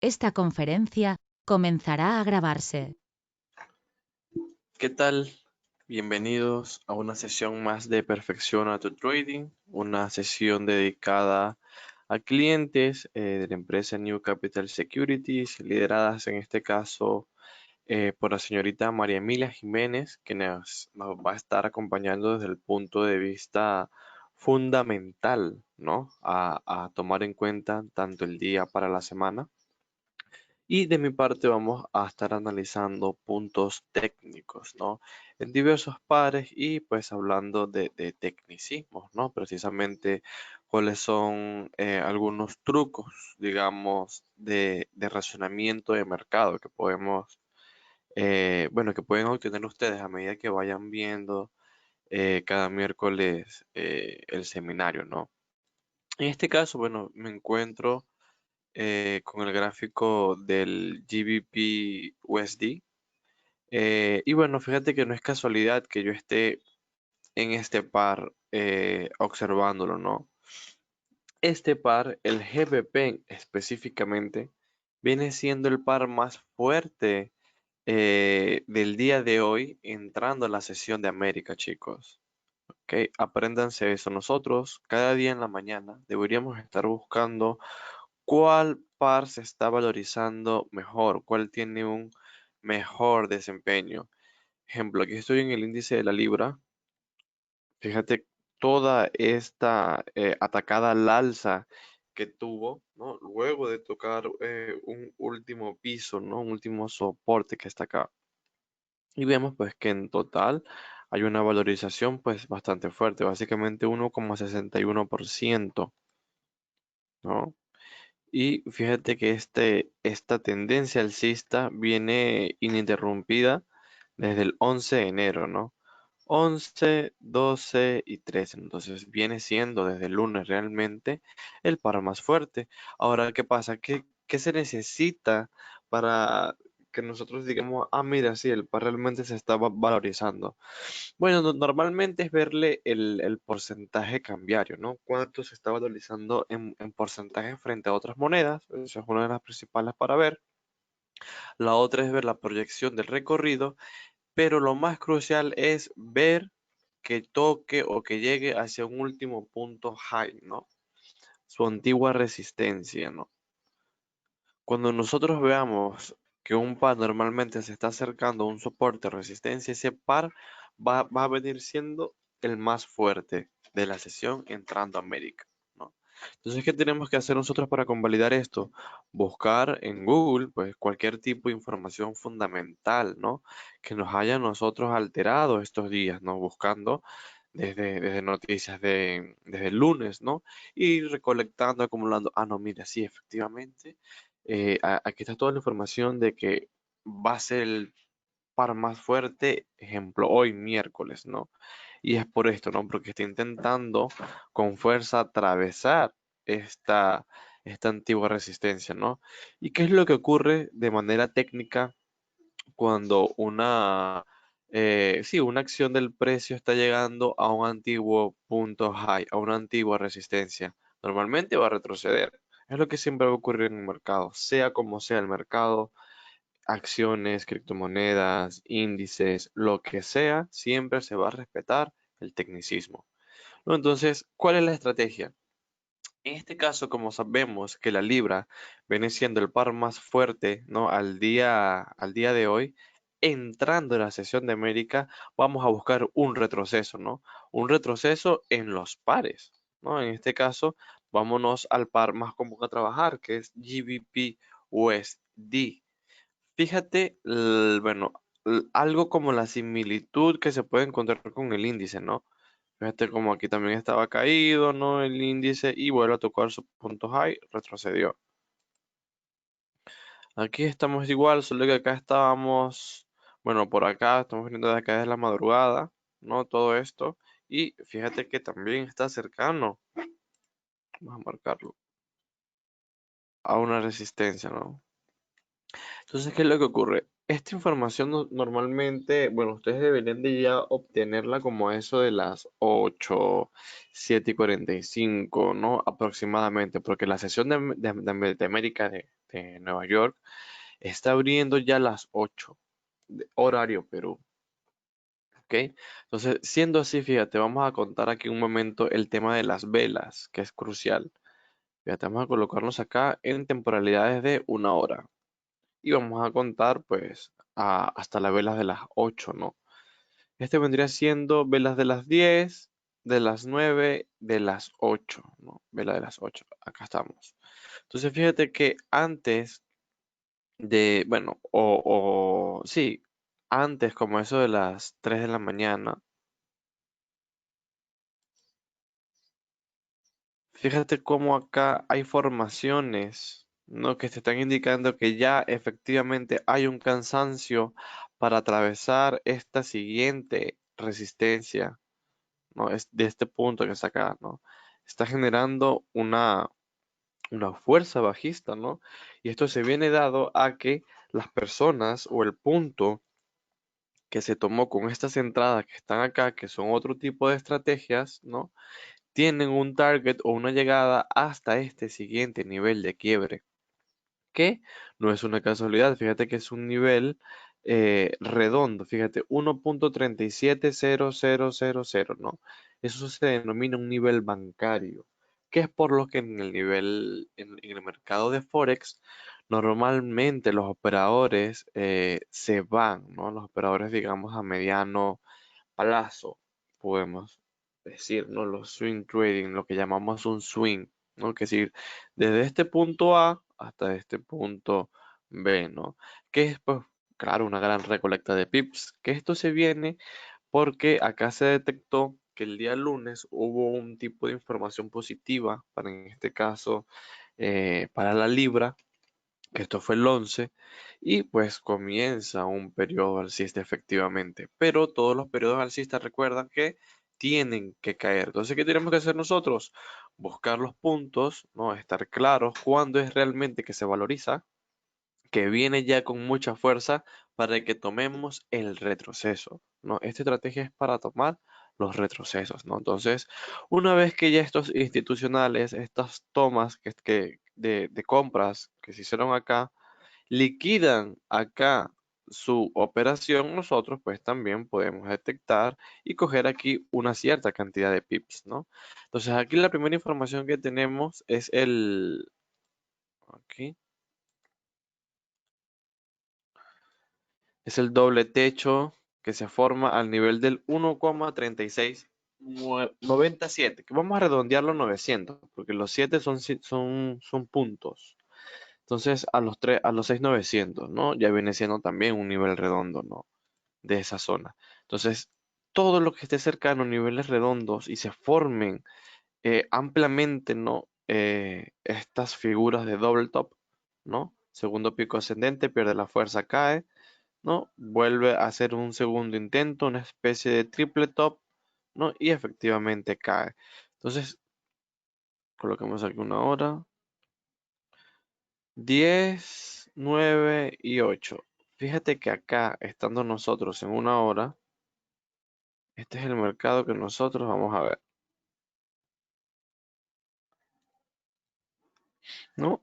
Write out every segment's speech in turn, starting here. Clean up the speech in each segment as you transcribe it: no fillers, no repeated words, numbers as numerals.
Esta conferencia comenzará a grabarse. ¿Qué tal? Bienvenidos a una sesión más de Perfecciona tu Trading, una sesión dedicada a clientes de la empresa New Capital Securities, lideradas en este caso por la señorita María Emilia Jiménez, que nos va a estar acompañando desde el punto de vista fundamental, ¿no? A tomar en cuenta tanto el día para la semana. Y de mi parte vamos a estar analizando puntos técnicos, ¿no? En diversos pares y pues hablando de tecnicismos, ¿no? Precisamente cuáles son algunos trucos, digamos, de razonamiento de mercado que podemos, bueno, que pueden obtener ustedes a medida que vayan viendo cada miércoles el seminario, ¿no? En este caso, bueno, me encuentro con el gráfico del GBP USD. Y bueno, fíjate que no es casualidad que yo esté en este par observándolo, ¿no? Este par, el GBP específicamente, viene siendo el par más fuerte del día de hoy entrando a la sesión de América, chicos. ¿Ok? Apréndanse eso. Nosotros, cada día en la mañana, deberíamos estar buscando cuál par se está valorizando mejor, cuál tiene un mejor desempeño. Ejemplo, aquí estoy en el índice de la libra. Fíjate toda esta atacada al alza que tuvo, ¿no? Luego de tocar un último piso, ¿no? Un último soporte que está acá. Y vemos pues que en total hay una valorización pues bastante fuerte, básicamente 1,61%, ¿no? Y fíjate que esta tendencia alcista viene ininterrumpida desde el 11 de enero, ¿no? 11, 12 y 13. Entonces viene siendo desde el lunes realmente el par más fuerte. Ahora, ¿qué pasa? ¿Qué se necesita para que nosotros digamos, ah, mira, sí, el par realmente se está valorizando? Bueno, normalmente es verle el porcentaje cambiario, ¿no? Cuánto se está valorizando en porcentaje frente a otras monedas. Eso es una de las principales para ver. La otra es ver la proyección del recorrido, pero lo más crucial es ver que toque o que llegue hacia un último punto high, ¿no? Su antigua resistencia, ¿no? Cuando nosotros veamos que un par normalmente se está acercando a un soporte o resistencia, ese par va a venir siendo el más fuerte de la sesión entrando a América, ¿no? Entonces, ¿qué tenemos que hacer nosotros para convalidar esto? Buscar en Google, pues, cualquier tipo de información fundamental, ¿no? Que nos haya nosotros alterado estos días, ¿no? Buscando desde noticias desde el lunes, ¿no? Y recolectando, acumulando. Ah, no, mira, sí, efectivamente aquí está toda la información de que va a ser el par más fuerte, ejemplo, hoy miércoles, ¿no? Y es por esto, ¿no? Porque está intentando con fuerza atravesar esta, esta antigua resistencia, ¿no? ¿Y qué es lo que ocurre de manera técnica cuando sí, una acción del precio está llegando a un antiguo punto high, a una antigua resistencia? Normalmente va a retroceder. Es lo que siempre va a ocurrir en el mercado, sea como sea el mercado, acciones, criptomonedas, índices, lo que sea, siempre se va a respetar el tecnicismo, ¿no? Entonces, ¿cuál es la estrategia? En este caso, como sabemos que la libra viene siendo el par más fuerte, ¿no? Al día de hoy, entrando en la sesión de América, vamos a buscar un retroceso, ¿no? Un retroceso en los pares, ¿no? En este caso, vámonos al par más común a trabajar, que es GBP USD. Fíjate, bueno, algo como la similitud que se puede encontrar con el índice, ¿no? Fíjate como aquí también estaba caído, ¿no? El índice y vuelve a tocar su punto high, retrocedió. Aquí estamos igual, solo que acá estábamos, bueno, por acá estamos viendo de acá desde la madrugada, ¿no? Todo esto. Y fíjate que también está cercano, vamos a marcarlo, a una resistencia, ¿no? Entonces, ¿qué es lo que ocurre? Esta información normalmente, bueno, ustedes deberían de ya obtenerla como eso de las 8, 7 y 45, ¿no? Aproximadamente, porque la sesión de América de de Nueva York, está abriendo ya a las 8, horario Perú. ¿Ok? Entonces, siendo así, fíjate, vamos a contar aquí un momento el tema de las velas, que es crucial. Fíjate, vamos a colocarnos acá en temporalidades de 1 hora. Y vamos a contar, pues, hasta las velas de las 8, ¿no? Este vendría siendo velas de las 10, de las 9, de las 8, ¿no? Vela de las 8. Acá estamos. Entonces, fíjate que antes de, bueno, sí, antes como eso de las 3 de la mañana, fíjate cómo acá hay formaciones, ¿no? Que te están indicando que ya efectivamente hay un cansancio para atravesar esta siguiente resistencia, ¿no? Es de este punto que está acá, ¿no? Está generando una fuerza bajista, ¿no? Y esto se viene dado a que las personas o el punto que se tomó con estas entradas que están acá, que son otro tipo de estrategias, ¿no? Tienen un target o una llegada hasta este siguiente nivel de quiebre, que no es una casualidad, fíjate que es un nivel redondo, fíjate, 1.37000, ¿no? Eso se denomina un nivel bancario, que es por lo que en el nivel, en el mercado de Forex, normalmente los operadores se van, ¿no? Los operadores, digamos, a mediano plazo, podemos decir, ¿no? Los swing trading, lo que llamamos un swing, ¿no? Que es decir, desde este punto A hasta este punto B, ¿no? Que es, pues, claro, una gran recolecta de pips. Que esto se viene porque acá se detectó que el día lunes hubo un tipo de información positiva, para en este caso, para la libra, que esto fue el 11, y pues comienza un periodo alcista efectivamente. Pero todos los periodos alcistas recuerdan que tienen que caer. Entonces, ¿qué tenemos que hacer nosotros? Buscar los puntos, ¿no? Estar claros cuándo es realmente que se valoriza, que viene ya con mucha fuerza para que tomemos el retroceso, ¿no? Esta estrategia es para tomar los retrocesos, ¿no? Entonces, una vez que ya estos institucionales, estas tomas de compras que se hicieron acá, liquidan acá su operación, nosotros pues también podemos detectar y coger aquí una cierta cantidad de pips, ¿no? Entonces aquí la primera información que tenemos es aquí, es el doble techo que se forma al nivel del 1,3697, que vamos a redondearlo a 900, porque los 7 son puntos. Entonces a los 6,900, ¿no? Ya viene siendo también un nivel redondo, ¿no? De esa zona. Entonces, todo lo que esté cercano a niveles redondos y se formen ampliamente, ¿no? Estas figuras de doble top, ¿no? Segundo pico ascendente, pierde la fuerza, cae, ¿no? Vuelve a hacer un segundo intento, una especie de triple top, ¿no? Y efectivamente cae. Entonces, colocamos aquí 1 hora. 10, 9 y 8. Fíjate que acá, estando nosotros en 1 hora, este es el mercado que nosotros vamos a ver, ¿no?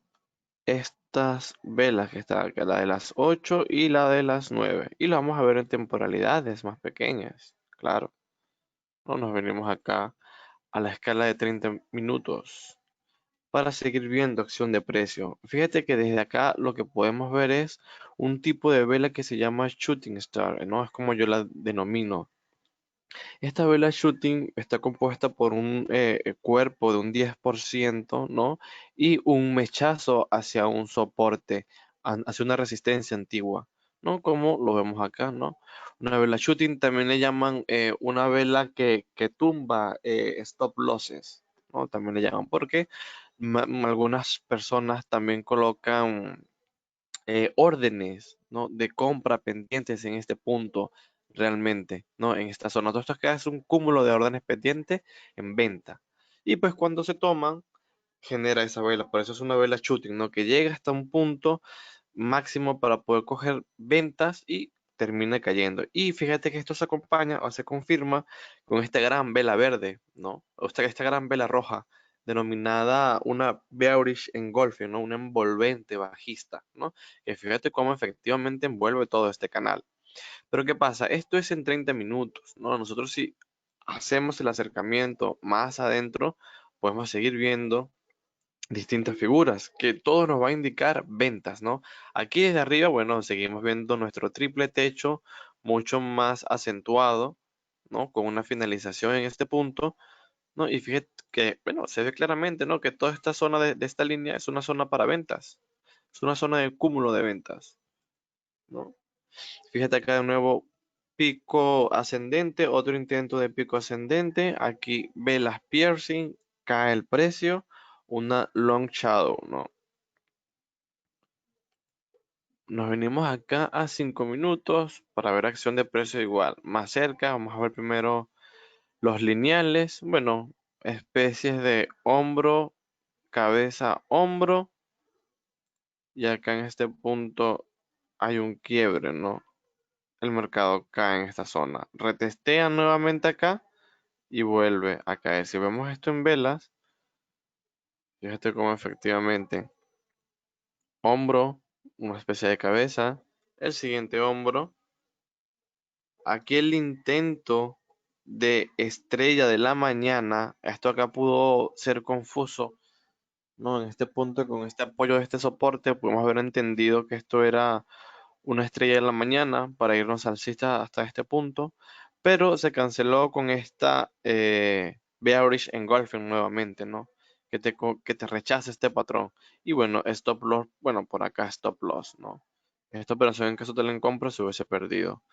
Estas velas que están acá, la de las 8 y la de las 9. Y lo vamos a ver en temporalidades más pequeñas, claro. No nos venimos acá a la escala de 30 minutos para seguir viendo acción de precio. Fíjate que desde acá lo que podemos ver es un tipo de vela que se llama Shooting Star, ¿no? Es como yo la denomino. Esta vela shooting está compuesta por un cuerpo de un 10%, ¿no? Y un mechazo hacia un soporte, hacia una resistencia antigua, ¿no? Como lo vemos acá, ¿no? Una vela shooting también le llaman una vela que tumba stop losses, ¿no? También le llaman porque algunas personas también colocan órdenes, ¿no? De compra pendientes en este punto realmente, ¿no? En esta zona. Todo esto es un cúmulo de órdenes pendientes en venta. Y pues cuando se toman, genera esa vela. Por eso es una vela shooting, ¿no? Que llega hasta un punto máximo para poder coger ventas y termina cayendo. Y fíjate que esto se acompaña o se confirma con esta gran vela verde, ¿no? O esta gran vela roja denominada una bearish engulfing, ¿no? Un envolvente bajista, ¿no? Que fíjate cómo efectivamente envuelve todo este canal. Pero ¿qué pasa? Esto es en 30 minutos, ¿no? Nosotros si hacemos el acercamiento más adentro, podemos seguir viendo distintas figuras que todo nos va a indicar ventas, ¿no? Aquí desde arriba, bueno, seguimos viendo nuestro triple techo mucho más acentuado, ¿no? Con una finalización en este punto, ¿no? Y fíjate que, bueno, se ve claramente, ¿no? Que toda esta zona de esta línea es una zona para ventas, es una zona de cúmulo de ventas, ¿no? Fíjate acá de nuevo, pico ascendente, otro intento de pico ascendente. Aquí velas piercing, cae el precio, una long shadow, ¿no? Nos venimos acá a 5 minutos para ver acción de precio igual. Más cerca, vamos a ver primero los lineales. Bueno, especies de hombro, cabeza, hombro. Y acá en este punto hay un quiebre, ¿no? El mercado cae en esta zona. Retestea nuevamente acá y vuelve a caer. Si vemos esto en velas, fíjate cómo efectivamente hombro, una especie de cabeza, el siguiente hombro. Aquí el intento de estrella de la mañana, esto acá pudo ser confuso, ¿no? En este punto, con este apoyo de este soporte, pudimos haber entendido que esto era una estrella de la mañana para irnos alcista hasta este punto, pero se canceló con esta bearish engulfing nuevamente, ¿no? Que te rechaza este patrón. Y bueno, stop loss, bueno, por acá stop loss, ¿no? Esta operación en caso de la compra se hubiese perdido.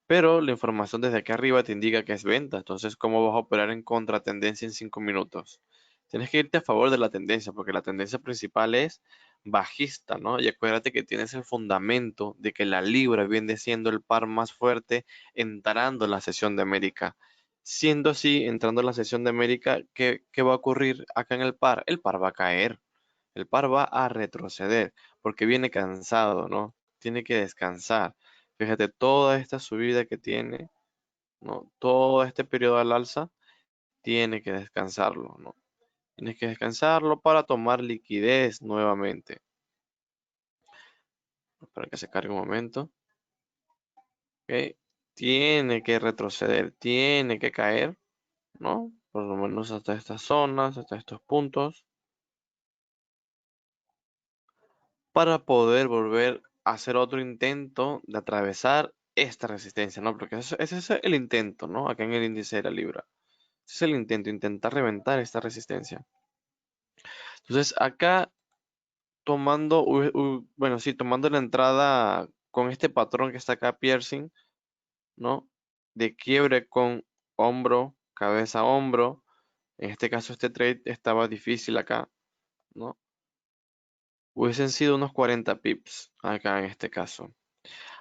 Pero la información desde aquí arriba te indica que es venta. Entonces, ¿cómo vas a operar en contratendencia en 5 minutos? Tienes que irte a favor de la tendencia, porque la tendencia principal es bajista, ¿no? Y acuérdate que tienes el fundamento de que la libra viene siendo el par más fuerte entrando en la sesión de América. Siendo así, entrando en la sesión de América, ¿qué va a ocurrir acá en el par? El par va a caer, el par va a retroceder, porque viene cansado, ¿no? Tiene que descansar. Fíjate, toda esta subida que tiene, ¿no? Todo este periodo al alza, tiene que descansarlo, ¿no? Tienes que descansarlo para tomar liquidez nuevamente. Para que se cargue un momento. ¿Ok? Tiene que retroceder, tiene que caer, ¿no? Por lo menos hasta estas zonas, hasta estos puntos, para poder volver a hacer otro intento de atravesar esta resistencia, ¿no? Porque ese es el intento, ¿no? Acá en el índice de la libra. Ese es el intento, intentar reventar esta resistencia. Entonces, acá tomando, bueno, sí, tomando la entrada con este patrón que está acá, piercing, ¿no? De quiebre con hombro, cabeza, hombro. En este caso, este trade estaba difícil acá, ¿no? Hubiesen sido unos 40 pips acá en este caso.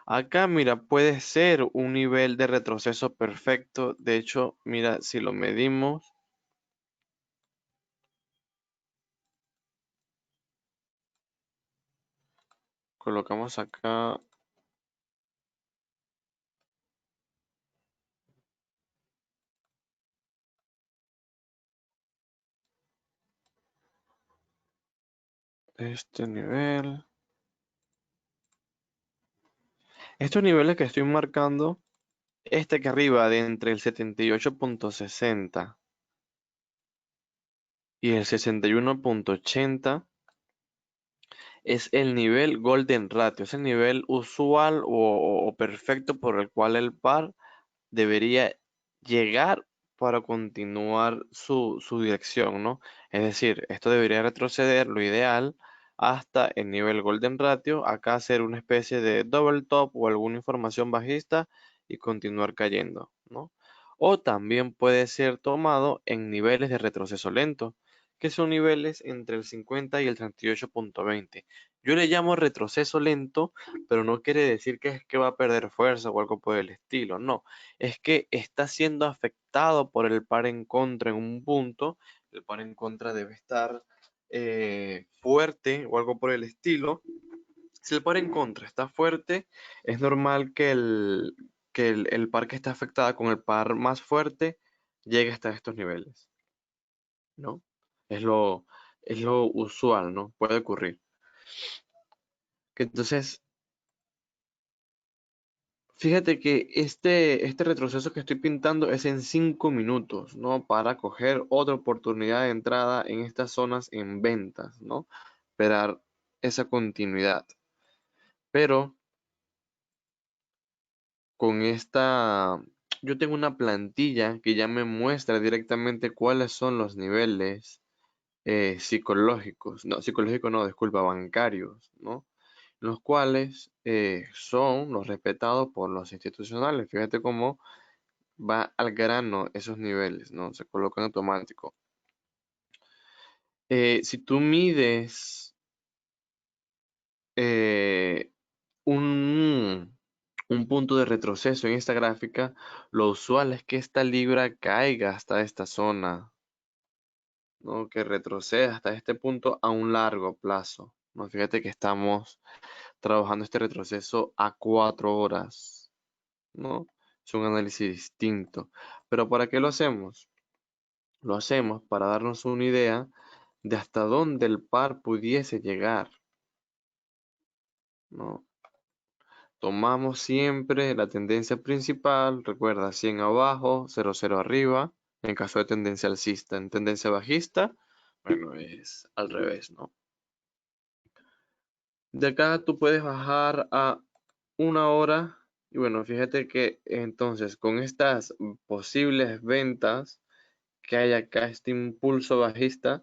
Acá, mira, puede ser un nivel de retroceso perfecto. De hecho, mira, si lo medimos, colocamos acá este nivel. Estos niveles que estoy marcando, este que arriba de entre el 78.60 y el 61.80 es el nivel Golden Ratio, es el nivel usual o perfecto por el cual el par debería llegar para continuar su dirección, ¿no? Es decir, esto debería retroceder, lo ideal, hasta el nivel Golden Ratio, acá hacer una especie de double top o alguna información bajista y continuar cayendo, ¿no? O también puede ser tomado en niveles de retroceso lento, que son niveles entre el 50 y el 38.20. Yo le llamo retroceso lento, pero no quiere decir que es que va a perder fuerza o algo por el estilo, no. Es que está siendo afectado por el par en contra en un punto. El par en contra debe estar fuerte o algo por el estilo. Si el par en contra está fuerte, es normal que el par que está afectado con el par más fuerte llegue hasta estos niveles, ¿no? Es lo usual, ¿no? Puede ocurrir. Que entonces, fíjate que este retroceso que estoy pintando es en 5 minutos, ¿no? Para coger otra oportunidad de entrada en estas zonas en ventas, ¿no? Esperar esa continuidad. Pero con yo tengo una plantilla que ya me muestra directamente cuáles son los niveles psicológicos, no, psicológicos no, disculpa, bancarios, ¿no? Los cuales son los respetados por los institucionales. Fíjate cómo va al grano esos niveles, ¿no? Se coloca en automático. Si tú mides eh, un, un punto de retroceso en esta gráfica, lo usual es que esta libra caiga hasta esta zona, ¿no? Que retroceda hasta este punto a un largo plazo, ¿no? Fíjate que estamos trabajando este retroceso a 4 horas, ¿no? Es un análisis distinto. Pero ¿para qué lo hacemos? Lo hacemos para darnos una idea de hasta dónde el par pudiese llegar, ¿no? Tomamos siempre la tendencia principal, recuerda 100 abajo, 0,0 arriba, en caso de tendencia alcista. En tendencia bajista, bueno, es al revés, ¿no? De acá tú puedes bajar a 1 hora y bueno, fíjate que entonces con estas posibles ventas que hay acá, este impulso bajista,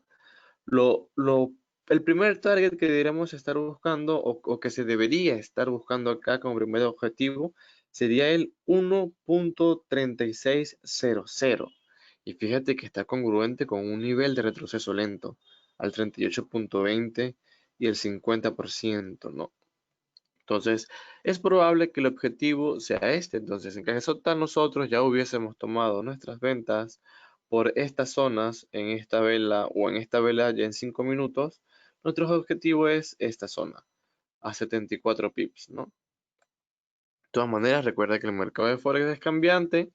Lo, lo, el primer target que deberíamos estar buscando o que se debería estar buscando acá como primer objetivo sería el 1.3600. Y fíjate que está congruente con un nivel de retroceso lento al 38.20 y el 50%, ¿no? Entonces, es probable que el objetivo sea este. Entonces, en caso tal, nosotros ya hubiésemos tomado nuestras ventas por estas zonas en esta vela o en esta vela ya en 5 minutos. Nuestro objetivo es esta zona, a 74 pips, ¿no? De todas maneras, recuerda que el mercado de Forex es cambiante,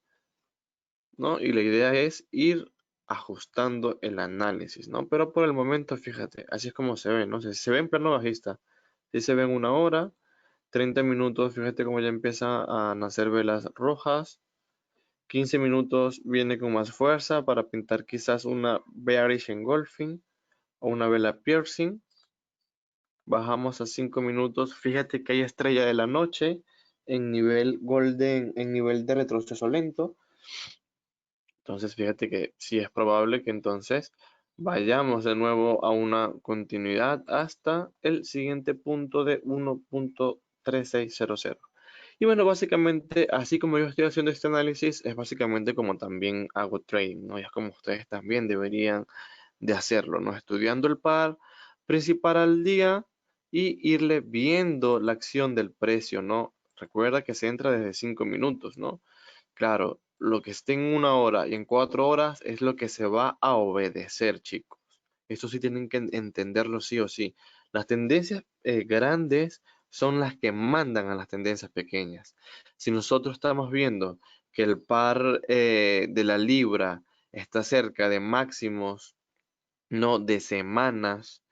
¿no? Y la idea es ir ajustando el análisis, ¿no? Pero por el momento, fíjate, así es como se ve, ¿no? Se ve en plano bajista. Si se ve en 1 hora, 30 minutos, fíjate cómo ya empieza a nacer velas rojas. 15 minutos viene con más fuerza para pintar quizás una bearish engulfing o una vela piercing. Bajamos a 5 minutos. Fíjate que hay estrella de la noche en nivel golden, en nivel de retroceso lento. Entonces, fíjate que sí es probable que entonces vayamos de nuevo a una continuidad hasta el siguiente punto de 1.3600. Y bueno, básicamente, así como yo estoy haciendo este análisis, es básicamente como también hago trading, ¿no? Y es como ustedes también deberían de hacerlo, ¿no? Estudiando el par principal al día y irle viendo la acción del precio, ¿no? Recuerda que se entra desde 5 minutos, ¿no? Claro, lo que esté en 1 hora y en 4 horas es lo que se va a obedecer, chicos. Eso sí tienen que entenderlo sí o sí. Las tendencias grandes son las que mandan a las tendencias pequeñas. Si nosotros estamos viendo que el par de la libra está cerca de máximos, no de semanas,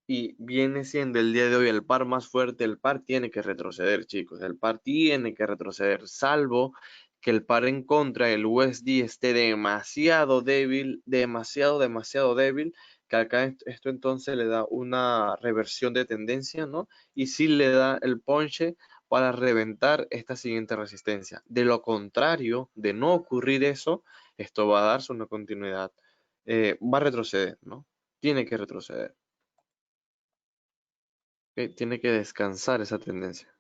y viene siendo el día de hoy el par más fuerte, el par tiene que retroceder, chicos. El par tiene que retroceder, salvo que el par en contra, el USD, esté demasiado débil, demasiado débil, que acá esto entonces le da una reversión de tendencia, ¿no? Y sí le da el ponche para reventar esta siguiente resistencia. De lo contrario, de no ocurrir eso, esto va a darse una continuidad. Va a retroceder, ¿no? Tiene que retroceder. Ok, tiene que descansar esa tendencia.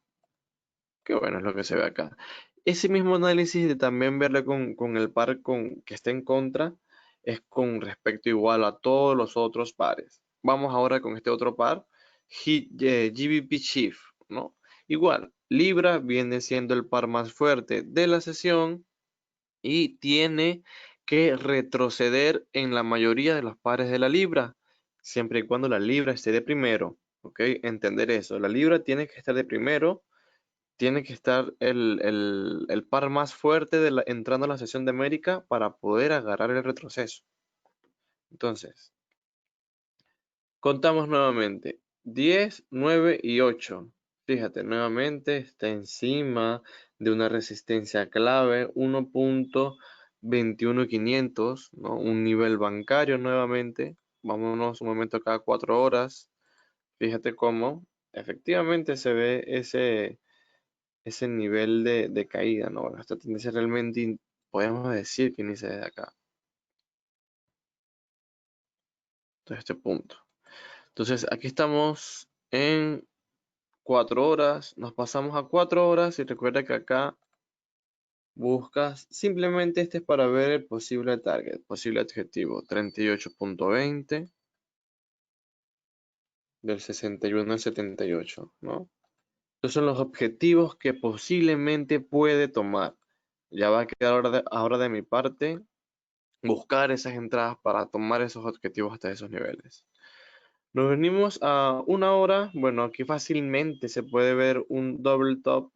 Qué bueno es lo que se ve acá. Ese mismo análisis de también verle con el par que está en contra es con respecto igual a todos los otros pares. Vamos ahora con este otro par, GBP Chief, ¿no? Igual, Libra viene siendo el par más fuerte de la sesión y tiene que retroceder en la mayoría de los pares de la libra, siempre y cuando la libra esté de primero, ¿ok? Entender eso, la libra tiene que estar de primero, tiene que estar el par más fuerte entrando a la sesión de América para poder agarrar el retroceso. Entonces, Contamos nuevamente. 10, 9 y 8. Fíjate, nuevamente está encima de una resistencia clave 1.21500, ¿no? Un nivel bancario nuevamente. Vámonos un momento cada 4 horas. Fíjate cómo efectivamente se ve ese nivel de caída, ¿no? Bueno, esta tendencia realmente podemos decir que inicia desde acá, desde este punto. Entonces aquí estamos en 4 horas, nos pasamos a 4 horas y recuerda que acá buscas, simplemente este es para ver el posible target, posible objetivo, 38.20 del 61 al 78, ¿no? Estos son los objetivos que posiblemente puede tomar. Ya va a quedar ahora de mi parte buscar esas entradas para tomar esos objetivos hasta esos niveles. Nos venimos a 1 hora. Bueno, aquí fácilmente se puede ver un double top,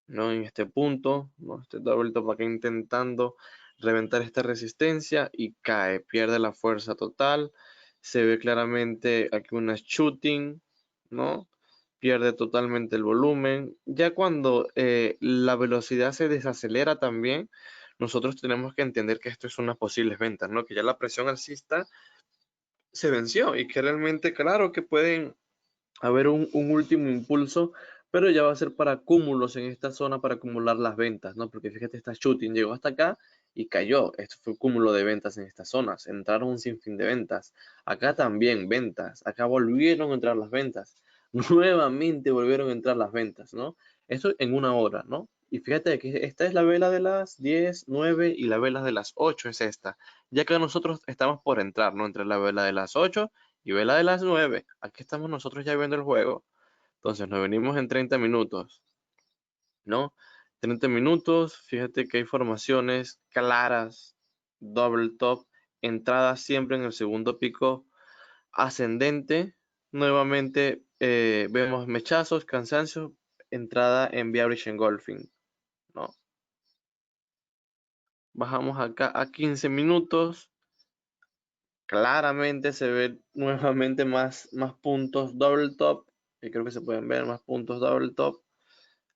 ¿no? En este punto, ¿no? Este double top acá intentando reventar esta resistencia y cae, pierde la fuerza total. Se ve claramente aquí una shooting, ¿no? Pierde totalmente el volumen. Ya cuando la velocidad se desacelera también, nosotros tenemos que entender que esto es unas posibles ventas, ¿no? Que ya la presión alcista se venció y que realmente, claro que pueden haber un último impulso, pero ya va a ser para cúmulos en esta zona para acumular las ventas, ¿no? Porque fíjate, esta shooting llegó hasta acá y cayó. Esto fue un cúmulo de ventas en estas zonas. Entraron un sinfín de ventas. Acá también ventas. Acá volvieron a entrar las ventas. Nuevamente volvieron a entrar las ventas, ¿no? Esto en 1 hora, ¿no? Y fíjate que esta es la vela de las 10, 9 y la vela de las 8 es esta. Ya que nosotros estamos por entrar, ¿no? Entre la vela de las 8 y vela de las 9. Aquí estamos nosotros ya viendo el juego. Entonces nos venimos en 30 minutos, ¿no? 30 minutos, fíjate que hay formaciones claras, double top, entrada siempre en el segundo pico ascendente. Nuevamente vemos mechazos, cansancio, entrada en bearish engulfing, ¿no? Bajamos acá a 15 minutos. Claramente se ve nuevamente más puntos double top. Y creo que se pueden ver más puntos double top.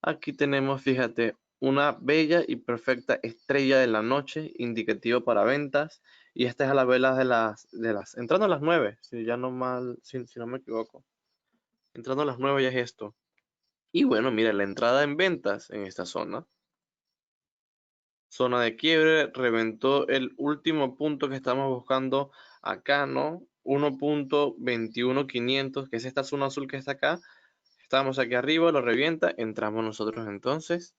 Aquí tenemos, fíjate, una bella y perfecta estrella de la noche, indicativo para ventas. Y esta es a la vela entrando a las 9, si ya no mal, si no me equivoco. Entrando a las 9 ya es esto. Y bueno, mira, la entrada en ventas en esta zona. Zona de quiebre, reventó el último punto que estamos buscando acá, ¿no? 1.21500, que es esta zona azul que está acá. Estamos aquí arriba, lo revienta, entramos nosotros entonces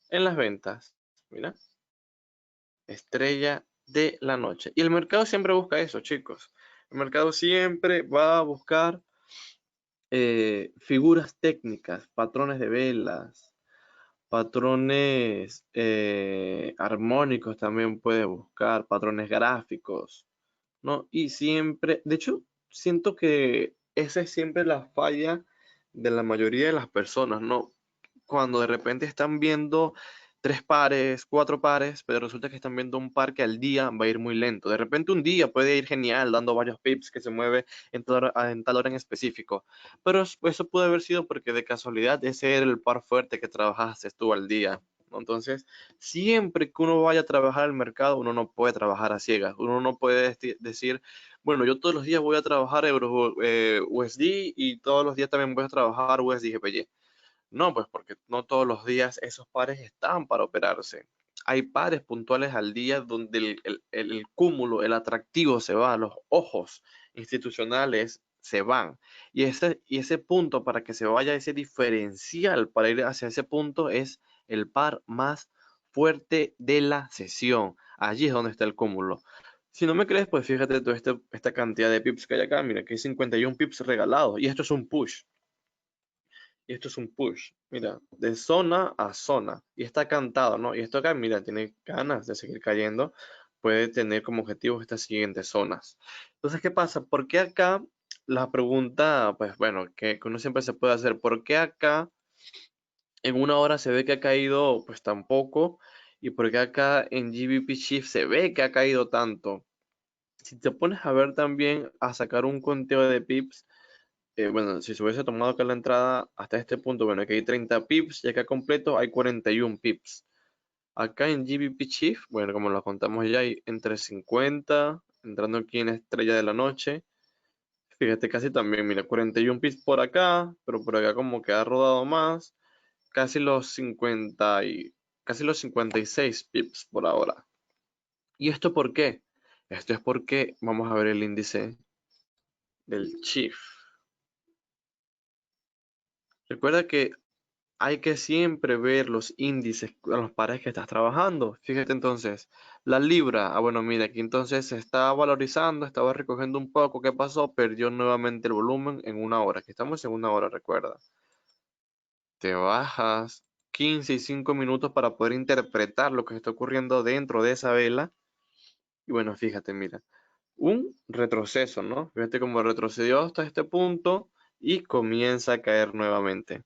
en las ventas. Mira, estrella de la noche. Y el mercado siempre busca eso, chicos. El mercado siempre va a buscar figuras técnicas, patrones de velas, patrones armónicos también puede buscar, patrones gráficos, ¿no? Y siempre, de hecho, siento que esa es siempre la falla de la mayoría de las personas, ¿no? Cuando de repente están viendo 3 pares, 4 pares, pero resulta que están viendo un par que al día va a ir muy lento. De repente un día puede ir genial, dando varios pips que se mueve en tal hora en específico. Pero eso puede haber sido porque de casualidad ese era el par fuerte que trabajaste tú al día, ¿no? Entonces, siempre que uno vaya a trabajar al mercado, uno no puede trabajar a ciegas. Uno no puede decir, bueno, yo todos los días voy a trabajar Euro USD y todos los días también voy a trabajar USD GPY. No, pues porque no todos los días esos pares están para operarse. Hay pares puntuales al día donde el cúmulo, el atractivo se va, los ojos institucionales se van. Y ese punto para que se vaya ese diferencial para ir hacia ese punto es el par más fuerte de la sesión. Allí es donde está el cúmulo. Si no me crees, pues fíjate toda esta cantidad de pips que hay acá. Mira, que hay 51 pips regalados. Y esto es un push. Y esto es un push, mira, de zona a zona. Y está cantado, ¿no? Y esto acá, mira, tiene ganas de seguir cayendo. Puede tener como objetivo estas siguientes zonas. Entonces, ¿qué pasa? ¿Por qué acá? La pregunta, pues bueno, que uno siempre se puede hacer. ¿Por qué acá en 1 hora se ve que ha caído pues tampoco? ¿Y por qué acá en GBP Shift se ve que ha caído tanto? Si te pones a ver también, a sacar un conteo de pips, bueno, si se hubiese tomado acá la entrada hasta este punto, bueno, aquí hay 30 pips y acá completo hay 41 pips. Acá en GBP Chief, bueno, como lo contamos ya, hay entre 50, entrando aquí en Estrella de la Noche. Fíjate, casi también, mira, 41 pips por acá, pero por acá como que ha rodado más, casi los 50 y casi los 56 pips por ahora. ¿Y esto por qué? Esto es porque vamos a ver el índice del Chief. Recuerda que hay que siempre ver los índices a los pares que estás trabajando. Fíjate entonces, la libra, bueno, mira, aquí entonces se está valorizando, estaba recogiendo un poco. ¿Qué pasó? Perdió nuevamente el volumen en una hora. Aquí estamos en una hora, recuerda. Te bajas 15 y 5 minutos para poder interpretar lo que está ocurriendo dentro de esa vela. Y bueno, fíjate, mira, un retroceso, ¿no? Fíjate cómo retrocedió hasta este punto y comienza a caer nuevamente,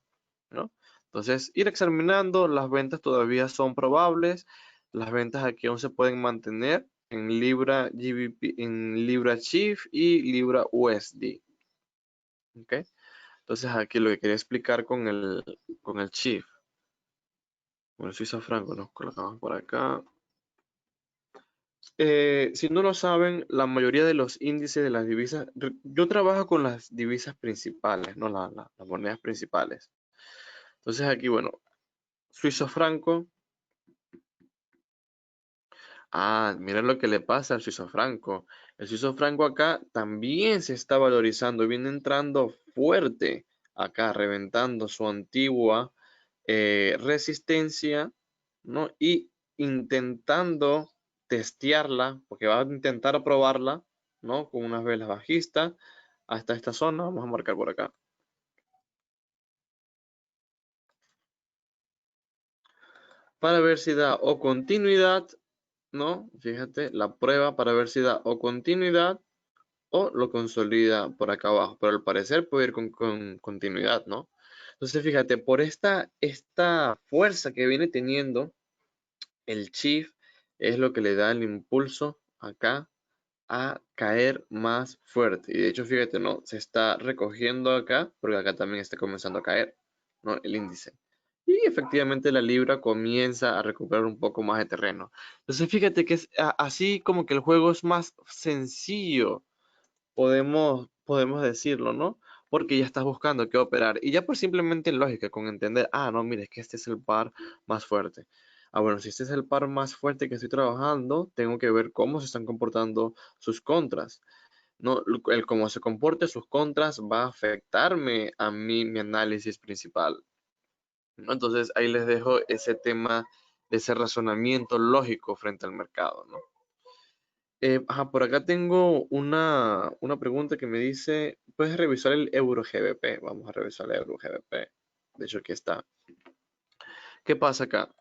¿no? Entonces, ir examinando, las ventas todavía son probables, las ventas aquí aún se pueden mantener en Libra GBP, en Libra Chief y Libra USD, ¿ok? Entonces, aquí lo que quería explicar con el Chief, con el Suizo franco, nos colocamos por acá. Si no lo saben, la mayoría de los índices de las divisas, yo trabajo con las divisas principales, no las monedas principales. Entonces aquí, bueno, suizo franco. Ah, mira lo que le pasa al suizo franco. El suizo franco acá también se está valorizando, viene entrando fuerte acá, reventando su antigua resistencia, ¿no? Y intentando testearla, porque va a intentar probarla, ¿no? Con unas velas bajistas hasta esta zona. Vamos a marcar por acá. Para ver si da o continuidad, ¿no? Fíjate, la prueba para ver si da o continuidad o lo consolida por acá abajo. Pero al parecer puede ir con continuidad, ¿no? Entonces, fíjate, por esta fuerza que viene teniendo el Chief es lo que le da el impulso acá a caer más fuerte. Y de hecho, fíjate, ¿no? Se está recogiendo acá, porque acá también está comenzando a caer, ¿no? El índice. Y efectivamente la libra comienza a recuperar un poco más de terreno. Entonces, fíjate que es así como que el juego es más sencillo, podemos decirlo, ¿no? Porque ya estás buscando qué operar. Y ya por simplemente lógica, con entender, no, mire, es que este es el par más fuerte. Bueno, si este es el par más fuerte que estoy trabajando, tengo que ver cómo se están comportando sus contras. No, el cómo se comporte sus contras va a afectarme a mí, mi análisis principal, ¿no? Entonces ahí les dejo ese tema, ese razonamiento lógico frente al mercado, ¿no? Por acá tengo una pregunta que me dice, ¿puedes revisar el euro GBP? Vamos a revisar el euro GBP. De hecho, aquí está. ¿Qué pasa acá?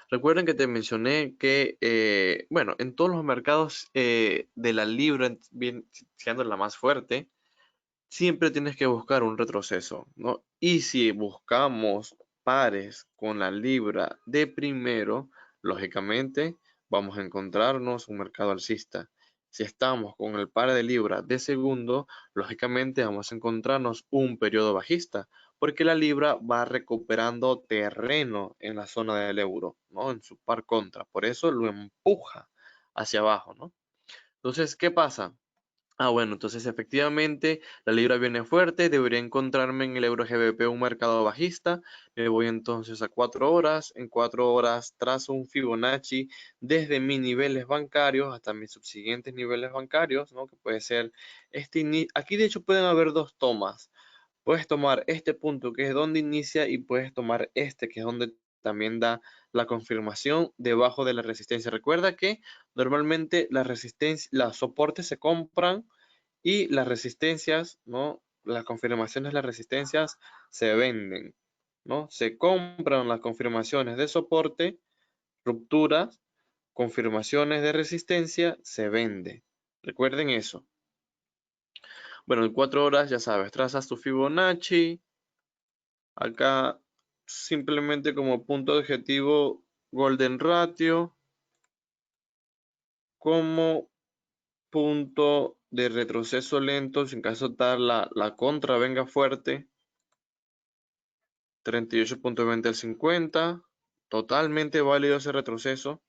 Recuerden que te mencioné que, bueno, en todos los mercados de la libra, bien, siendo la más fuerte, siempre tienes que buscar un retroceso, ¿no? Y si buscamos pares con la libra de primero, lógicamente vamos a encontrarnos un mercado alcista. Si estamos con el par de libra de segundo, lógicamente vamos a encontrarnos un periodo bajista, porque la libra va recuperando terreno en la zona del euro, ¿no? En su par contra. Por eso lo empuja hacia abajo, ¿no? Entonces, ¿qué pasa? Bueno, entonces efectivamente la libra viene fuerte, debería encontrarme en el euro GBP un mercado bajista, me voy entonces a 4 horas, en 4 horas trazo un Fibonacci desde mis niveles bancarios hasta mis subsiguientes niveles bancarios, ¿no? Que puede ser aquí de hecho pueden haber dos tomas, puedes tomar este punto que es donde inicia y puedes tomar este que es donde también da la confirmación debajo de la resistencia. Recuerda que normalmente la resistencia, los soportes se compran y las resistencias, ¿no? Las confirmaciones de las resistencias se venden, ¿no? Se compran las confirmaciones de soporte, rupturas, confirmaciones de resistencia, se vende. Recuerden eso. Bueno, en 4 horas, ya sabes, trazas tu Fibonacci. Acá simplemente como punto de objetivo Golden Ratio como punto de retroceso lento, si en caso tal la contra venga fuerte, 38.20 al 50, totalmente válido ese retroceso.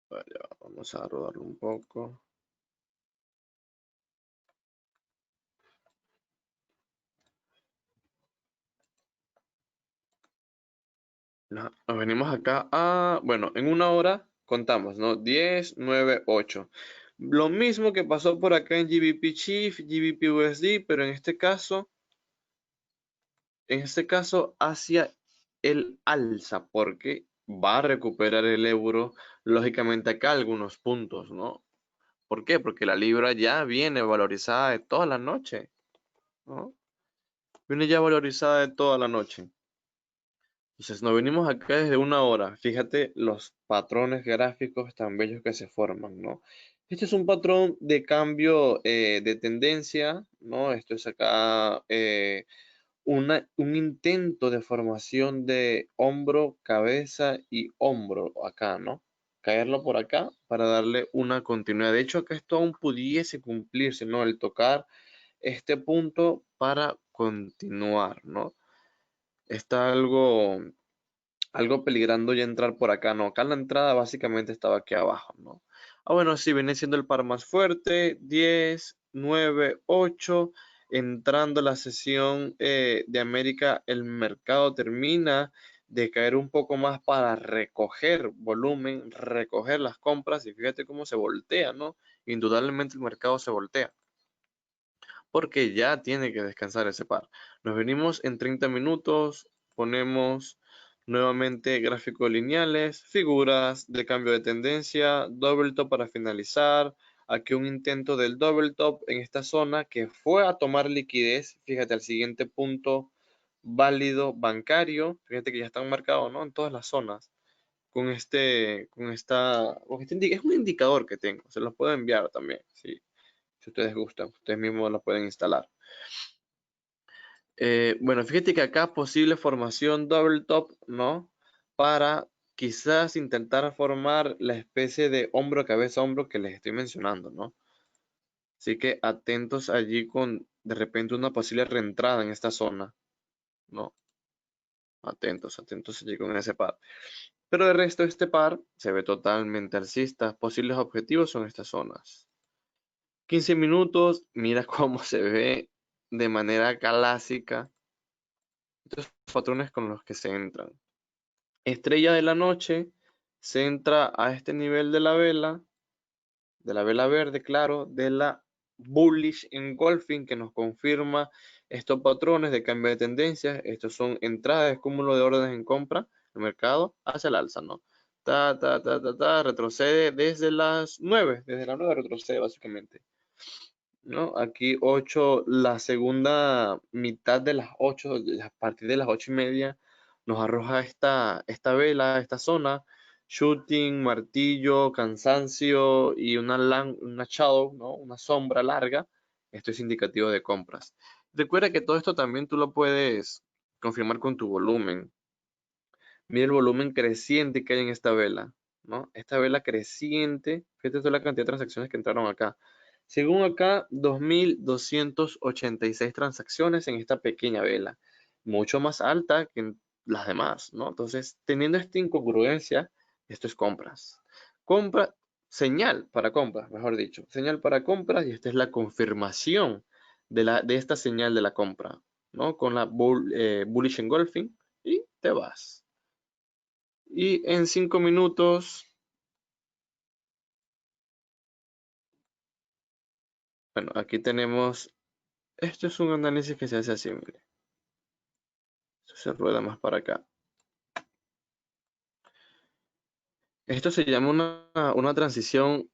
Vale, vamos a rodarlo un poco. Nos venimos acá a, bueno, en una hora contamos, ¿no? 10, 9, 8. Lo mismo que pasó por acá en GBP Chief, GBP USD, pero en este caso hacia el alza, porque va a recuperar el euro, lógicamente acá algunos puntos, ¿no? ¿Por qué? Porque la libra ya viene valorizada de toda la noche, ¿no? Viene ya valorizada de toda la noche. Entonces nos venimos acá desde una hora. Fíjate los patrones gráficos tan bellos que se forman, ¿no? Este es un patrón de cambio de tendencia, ¿no? Esto es acá un intento de formación de hombro, cabeza y hombro acá, ¿no? Caerlo por acá para darle una continuidad. De hecho, acá esto aún pudiese cumplirse, ¿no? El tocar este punto para continuar, ¿no? Está algo peligrando ya entrar por acá, ¿no? Acá la entrada básicamente estaba aquí abajo, ¿no? Ah, bueno, sí, viene siendo el par más fuerte, 10, 9, 8. Entrando la sesión de América, el mercado termina de caer un poco más para recoger volumen, recoger las compras y fíjate cómo se voltea, ¿no? Indudablemente el mercado se voltea porque ya tiene que descansar ese par. Nos venimos en 30 minutos, ponemos nuevamente gráficos lineales, figuras de cambio de tendencia, double top para finalizar. Aquí un intento del double top en esta zona que fue a tomar liquidez, fíjate, al siguiente punto válido bancario, fíjate que ya están marcados, ¿no? En todas las zonas. Es un indicador que tengo, se los puedo enviar también, ¿sí? Si ustedes gustan, ustedes mismos lo pueden instalar. Bueno, fíjate que acá posible formación double top, ¿no? Para quizás intentar formar la especie de hombro, cabeza, hombro que les estoy mencionando, ¿no? Así que atentos allí con de repente una posible reentrada en esta zona, ¿no? Atentos, atentos allí con ese par. Pero de resto este par se ve totalmente alcista. Posibles objetivos son estas zonas. 15 minutos, mira cómo se ve de manera clásica. Estos patrones con los que se entran. Estrella de la noche se entra a este nivel de la vela verde, claro, de la bullish engulfing que nos confirma estos patrones de cambio de tendencias. Estos son entradas de cúmulo de órdenes en compra, el mercado hacia el alza, ¿no? Retrocede desde las 9, desde las 9 retrocede básicamente. ¿No? Aquí 8, la segunda mitad de las 8, a partir de las 8:30, nos arroja esta vela, esta zona, shooting, martillo, cansancio y una shadow, ¿no? Una sombra larga. Esto es indicativo de compras. Recuerda que todo esto también tú lo puedes confirmar con tu volumen. Mira el volumen creciente que hay en esta vela, ¿no? Esta vela creciente, fíjate toda la cantidad de transacciones que entraron acá. Según acá, 2.286 transacciones en esta pequeña vela, mucho más alta que en las demás, ¿no? Entonces, teniendo esta incongruencia, esto es compras. Compra, señal para compras, mejor dicho, señal para compras y esta es la confirmación de esta señal de la compra, ¿no? Con la bullish engulfing y te vas. Y en 5 minutos, bueno, aquí tenemos, esto es un análisis que se hace así, mire. Esto se rueda más para acá. Esto se llama una transición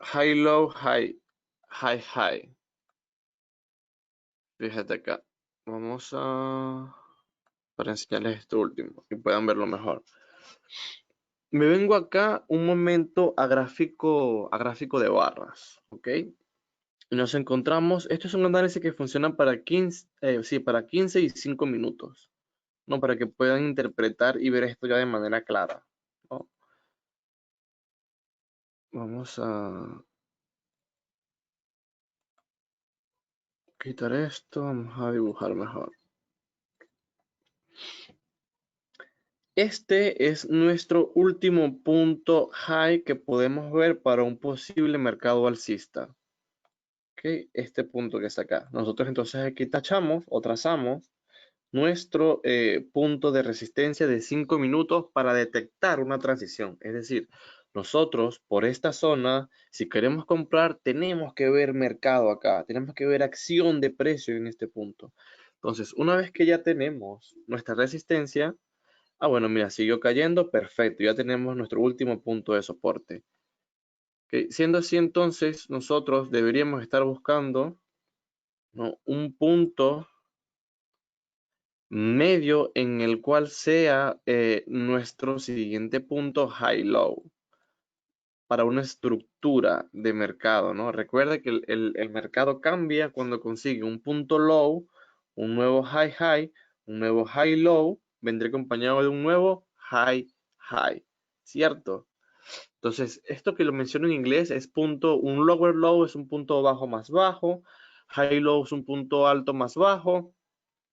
high low, high, high, high. Fíjate acá. Vamos para enseñarles esto último y puedan verlo mejor. Me vengo acá un momento a gráfico de barras, ¿ok? Y nos encontramos, esto es un análisis que funciona para 15, para 15 y 5 minutos, ¿no? Para que puedan interpretar y ver esto ya de manera clara, ¿no? Vamos a quitar esto, vamos a dibujar mejor. Este es nuestro último punto high que podemos ver para un posible mercado alcista. ¿Ok? Este punto que está acá. Nosotros entonces aquí tachamos o trazamos nuestro punto de resistencia de 5 minutos para detectar una transición. Es decir, nosotros por esta zona, si queremos comprar, tenemos que ver mercado acá, tenemos que ver acción de precio en este punto. Entonces, una vez que ya tenemos nuestra resistencia, bueno, mira, siguió cayendo, perfecto, ya tenemos nuestro último punto de soporte. Ok, siendo así, entonces, nosotros deberíamos estar buscando, ¿no?, un punto medio en el cual sea nuestro siguiente punto high-low para una estructura de mercado, ¿no? Recuerda que el mercado cambia cuando consigue un punto low, un nuevo high-high, un nuevo high-low, vendrá acompañado de un nuevo high-high, ¿cierto? Entonces, esto que lo menciono en inglés es un lower low es un punto bajo más bajo, high low es un punto alto más bajo,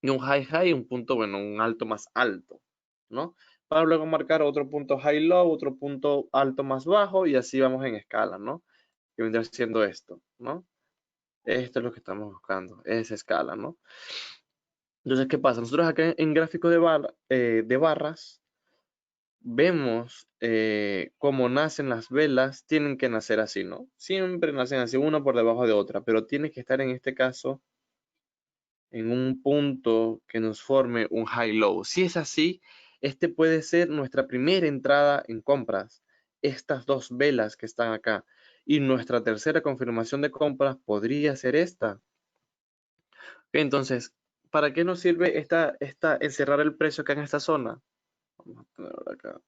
y un high high, un punto, bueno, un alto más alto, ¿no? Para luego marcar otro punto high low, otro punto alto más bajo, y así vamos en escala, ¿no? Que vendría siendo esto, ¿no? Esto es lo que estamos buscando, esa escala, ¿no? Entonces, ¿qué pasa? Nosotros acá en gráfico de barras vemos cómo nacen las velas, tienen que nacer así, ¿no? Siempre nacen así, una por debajo de otra, pero tiene que estar en este caso en un punto que nos forme un high-low. Si es así, este puede ser nuestra primera entrada en compras, estas dos velas que están acá. Y nuestra tercera confirmación de compras podría ser esta. Entonces, ¿para qué nos sirve encerrar el precio acá en esta zona? Vamos a ponerlo acá.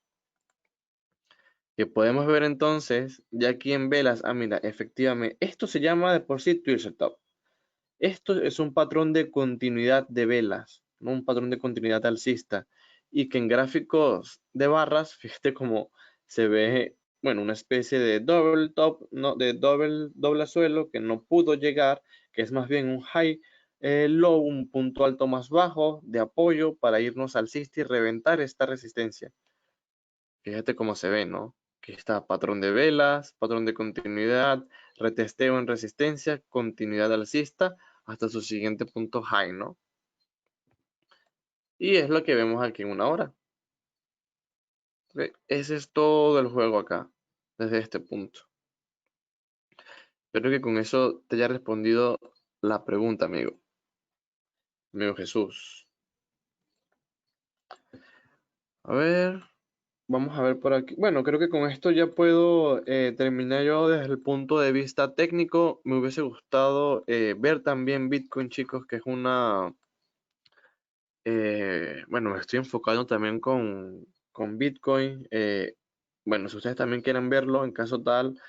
Que podemos ver entonces, ya aquí en velas, mira, efectivamente, esto se llama de por sí Twister Top. Esto es un patrón de continuidad de velas, ¿no? Un patrón de continuidad alcista. Y que en gráficos de barras, fíjate cómo se ve, bueno, una especie de double top, ¿no? De doble suelo que no pudo llegar, que es más bien un high low, un punto alto más bajo de apoyo para irnos alcista y reventar esta resistencia. Fíjate cómo se ve, ¿no? Que está patrón de velas, patrón de continuidad, retesteo en resistencia, continuidad alcista, hasta su siguiente punto high, ¿no? Y es lo que vemos aquí en una hora. ¿Ok? Ese es todo el juego acá, desde este punto. Espero que con eso te haya respondido la pregunta, amigo. Amigo Jesús. A ver. Vamos a ver por aquí. Bueno, creo que con esto ya puedo terminar yo desde el punto de vista técnico. Me hubiese gustado ver también Bitcoin, chicos, que es bueno, me estoy enfocando también con Bitcoin. Bueno, si ustedes también quieren verlo, en caso tal,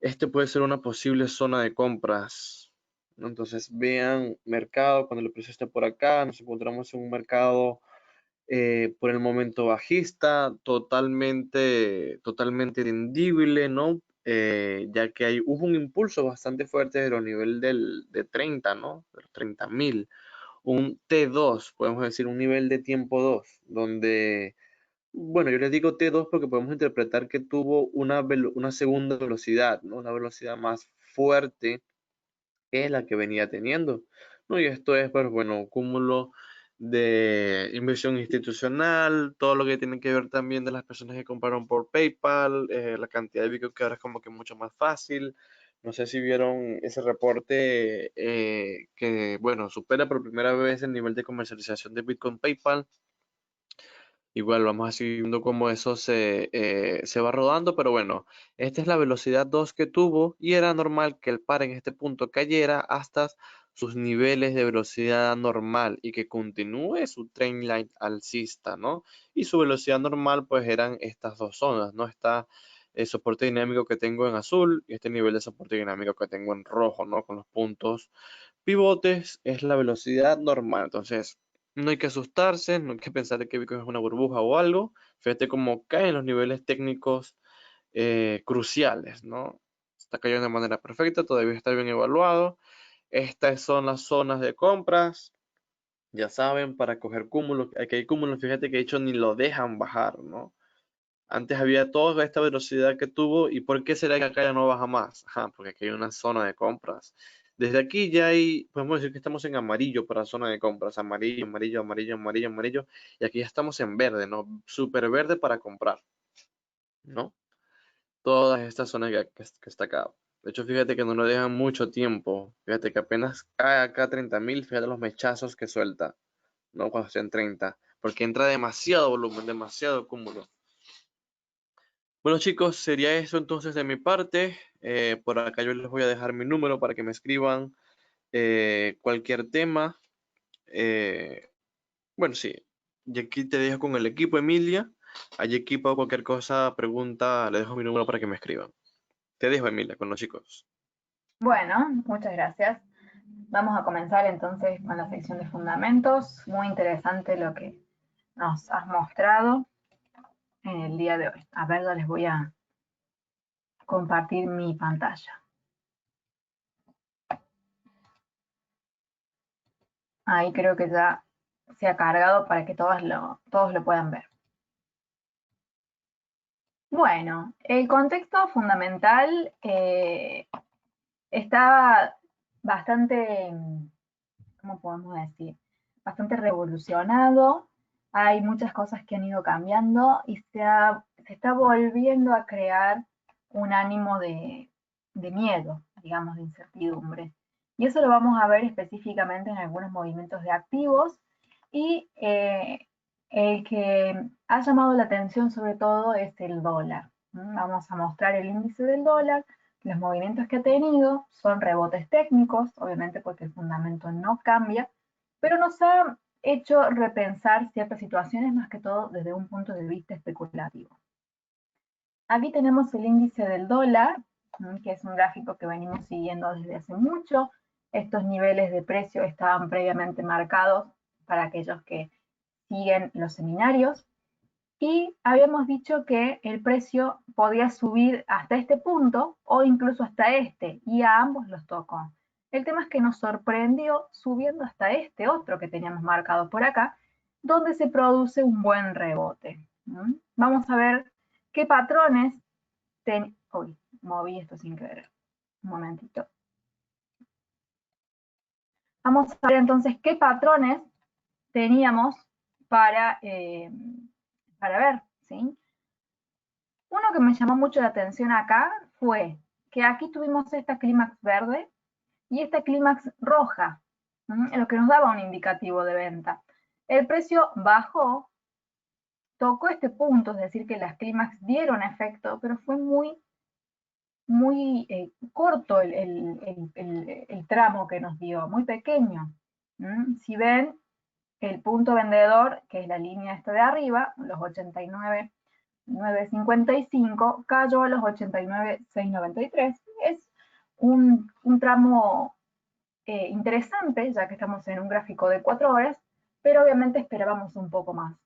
este puede ser una posible zona de compras, ¿no? Entonces vean mercado, cuando el precio esté por acá, nos encontramos en un mercado por el momento bajista, totalmente vendible, ¿no? Ya que hubo un impulso bastante fuerte de los niveles de 30, ¿no? De los 30.000. Un T2, podemos decir, un nivel de tiempo 2, donde, bueno, yo les digo T2 porque podemos interpretar que tuvo una segunda velocidad, ¿no? Una velocidad más fuerte que la que venía teniendo, ¿no? Y esto es, pues, bueno, cúmulo de inversión institucional, todo lo que tiene que ver también de las personas que compraron por PayPal, la cantidad de Bitcoin que ahora es como que mucho más fácil. No sé si vieron ese reporte que, bueno, supera por primera vez el nivel de comercialización de Bitcoin PayPal. Igual vamos a seguir viendo cómo eso se va rodando, pero bueno, esta es la velocidad 2 que tuvo y era normal que el par en este punto cayera hasta sus niveles de velocidad normal y que continúe su trendline alcista, ¿no? Y su velocidad normal pues eran estas dos zonas, ¿no? Está el soporte dinámico que tengo en azul y este nivel de soporte dinámico que tengo en rojo, ¿no? Con los puntos pivotes es la velocidad normal, entonces no hay que asustarse, no hay que pensar que Bitcoin es una burbuja o algo. Fíjate cómo caen los niveles técnicos cruciales, ¿no? Está cayendo de manera perfecta, todavía está bien evaluado. Estas son las zonas de compras. Ya saben, para coger cúmulos, aquí hay cúmulos, fíjate que de hecho ni lo dejan bajar, ¿no? Antes había toda esta velocidad que tuvo, ¿y por qué será que acá ya no baja más? Ajá, porque aquí hay una zona de compras. Desde aquí ya hay, podemos decir que estamos en amarillo para zona de compras, amarillo, amarillo, amarillo, amarillo, amarillo, y aquí ya estamos en verde, ¿no? Súper verde para comprar, ¿no? Todas estas zonas que está acá. De hecho, fíjate que no lo dejan mucho tiempo. Fíjate que apenas cae acá 30.000, fíjate los mechazos que suelta, ¿no? Cuando estén 30, porque entra demasiado volumen, demasiado cúmulo. Bueno chicos, sería eso entonces de mi parte. Por acá yo les voy a dejar mi número para que me escriban cualquier tema. Eh, bueno, sí. Y aquí te dejo con el equipo, Emilia. Hay equipo, cualquier cosa, pregunta, le dejo mi número para que me escriban. Te dejo, Emilia, con los chicos. Bueno, muchas gracias. Vamos a comenzar entonces con la sección de fundamentos. Muy interesante lo que nos has mostrado en el día de hoy. A ver, ya les voy a compartir mi pantalla. Ahí creo que ya se ha cargado para que todos lo puedan ver. Bueno, el contexto fundamental está bastante, ¿cómo podemos decir? Bastante revolucionado. Hay muchas cosas que han ido cambiando y se está volviendo a crear un ánimo de miedo, digamos, de incertidumbre. Y eso lo vamos a ver específicamente en algunos movimientos de activos. Y el que ha llamado la atención sobre todo es el dólar. Vamos a mostrar el índice del dólar. Los movimientos que ha tenido son rebotes técnicos, obviamente porque el fundamento no cambia, pero nos ha hecho repensar ciertas situaciones, más que todo desde un punto de vista especulativo. Aquí tenemos el índice del dólar, que es un gráfico que venimos siguiendo desde hace mucho. Estos niveles de precio estaban previamente marcados para aquellos que siguen los seminarios. Y habíamos dicho que el precio podía subir hasta este punto o incluso hasta este, y a ambos los tocó. El tema es que nos sorprendió subiendo hasta este otro que teníamos marcado por acá, donde se produce un buen rebote. Vamos a ver qué patrones Uy, moví esto sin querer. Un momentito. Vamos a ver entonces qué patrones teníamos para ver, ¿sí? Uno que me llamó mucho la atención acá fue que aquí tuvimos esta clímax verde y esta clímax roja, lo que nos daba un indicativo de venta. El precio bajó, tocó este punto, es decir, que las clímax dieron efecto, pero fue muy corto el tramo que nos dio, muy pequeño. Si ven, el punto vendedor, que es la línea esta de arriba, los 89,955, cayó a los 89,693. Es un tramo interesante, ya que estamos en un gráfico de 4 horas, pero obviamente esperábamos un poco más.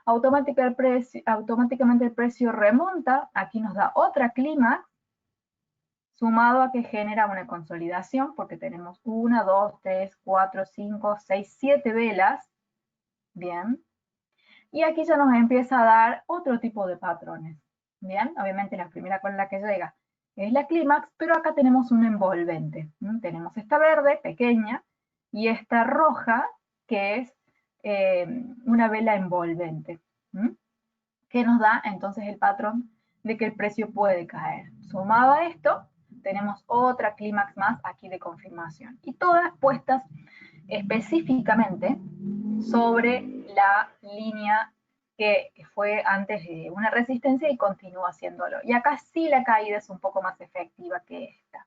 Automáticamente el precio remonta, aquí nos da otra clímax, sumado a que genera una consolidación, porque tenemos 1, 2, 3, 4, 5, 6, 7 velas, bien, y aquí ya nos empieza a dar otro tipo de patrones, bien, obviamente la primera con la que llega es la clímax, pero acá tenemos un envolvente, tenemos esta verde, pequeña, y esta roja, que es una vela envolvente, que nos da entonces el patrón de que el precio puede caer. Sumado a esto, tenemos otra clímax más aquí de confirmación. Y todas puestas específicamente sobre la línea que fue antes de una resistencia y continúa haciéndolo. Y acá sí la caída es un poco más efectiva que esta.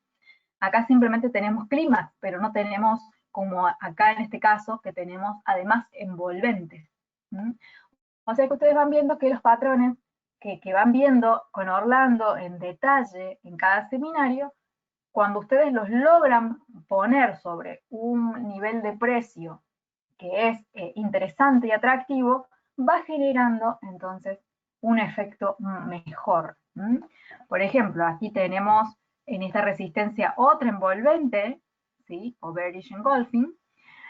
Acá simplemente tenemos clímax, pero no tenemos, como acá en este caso, que tenemos además envolventes. O sea que ustedes van viendo que los patrones que van viendo con Orlando en detalle en cada seminario, cuando ustedes los logran poner sobre un nivel de precio que es interesante y atractivo, va generando entonces un efecto mejor. Por ejemplo, aquí tenemos en esta resistencia otra envolvente, ¿sí? O bearish engulfing,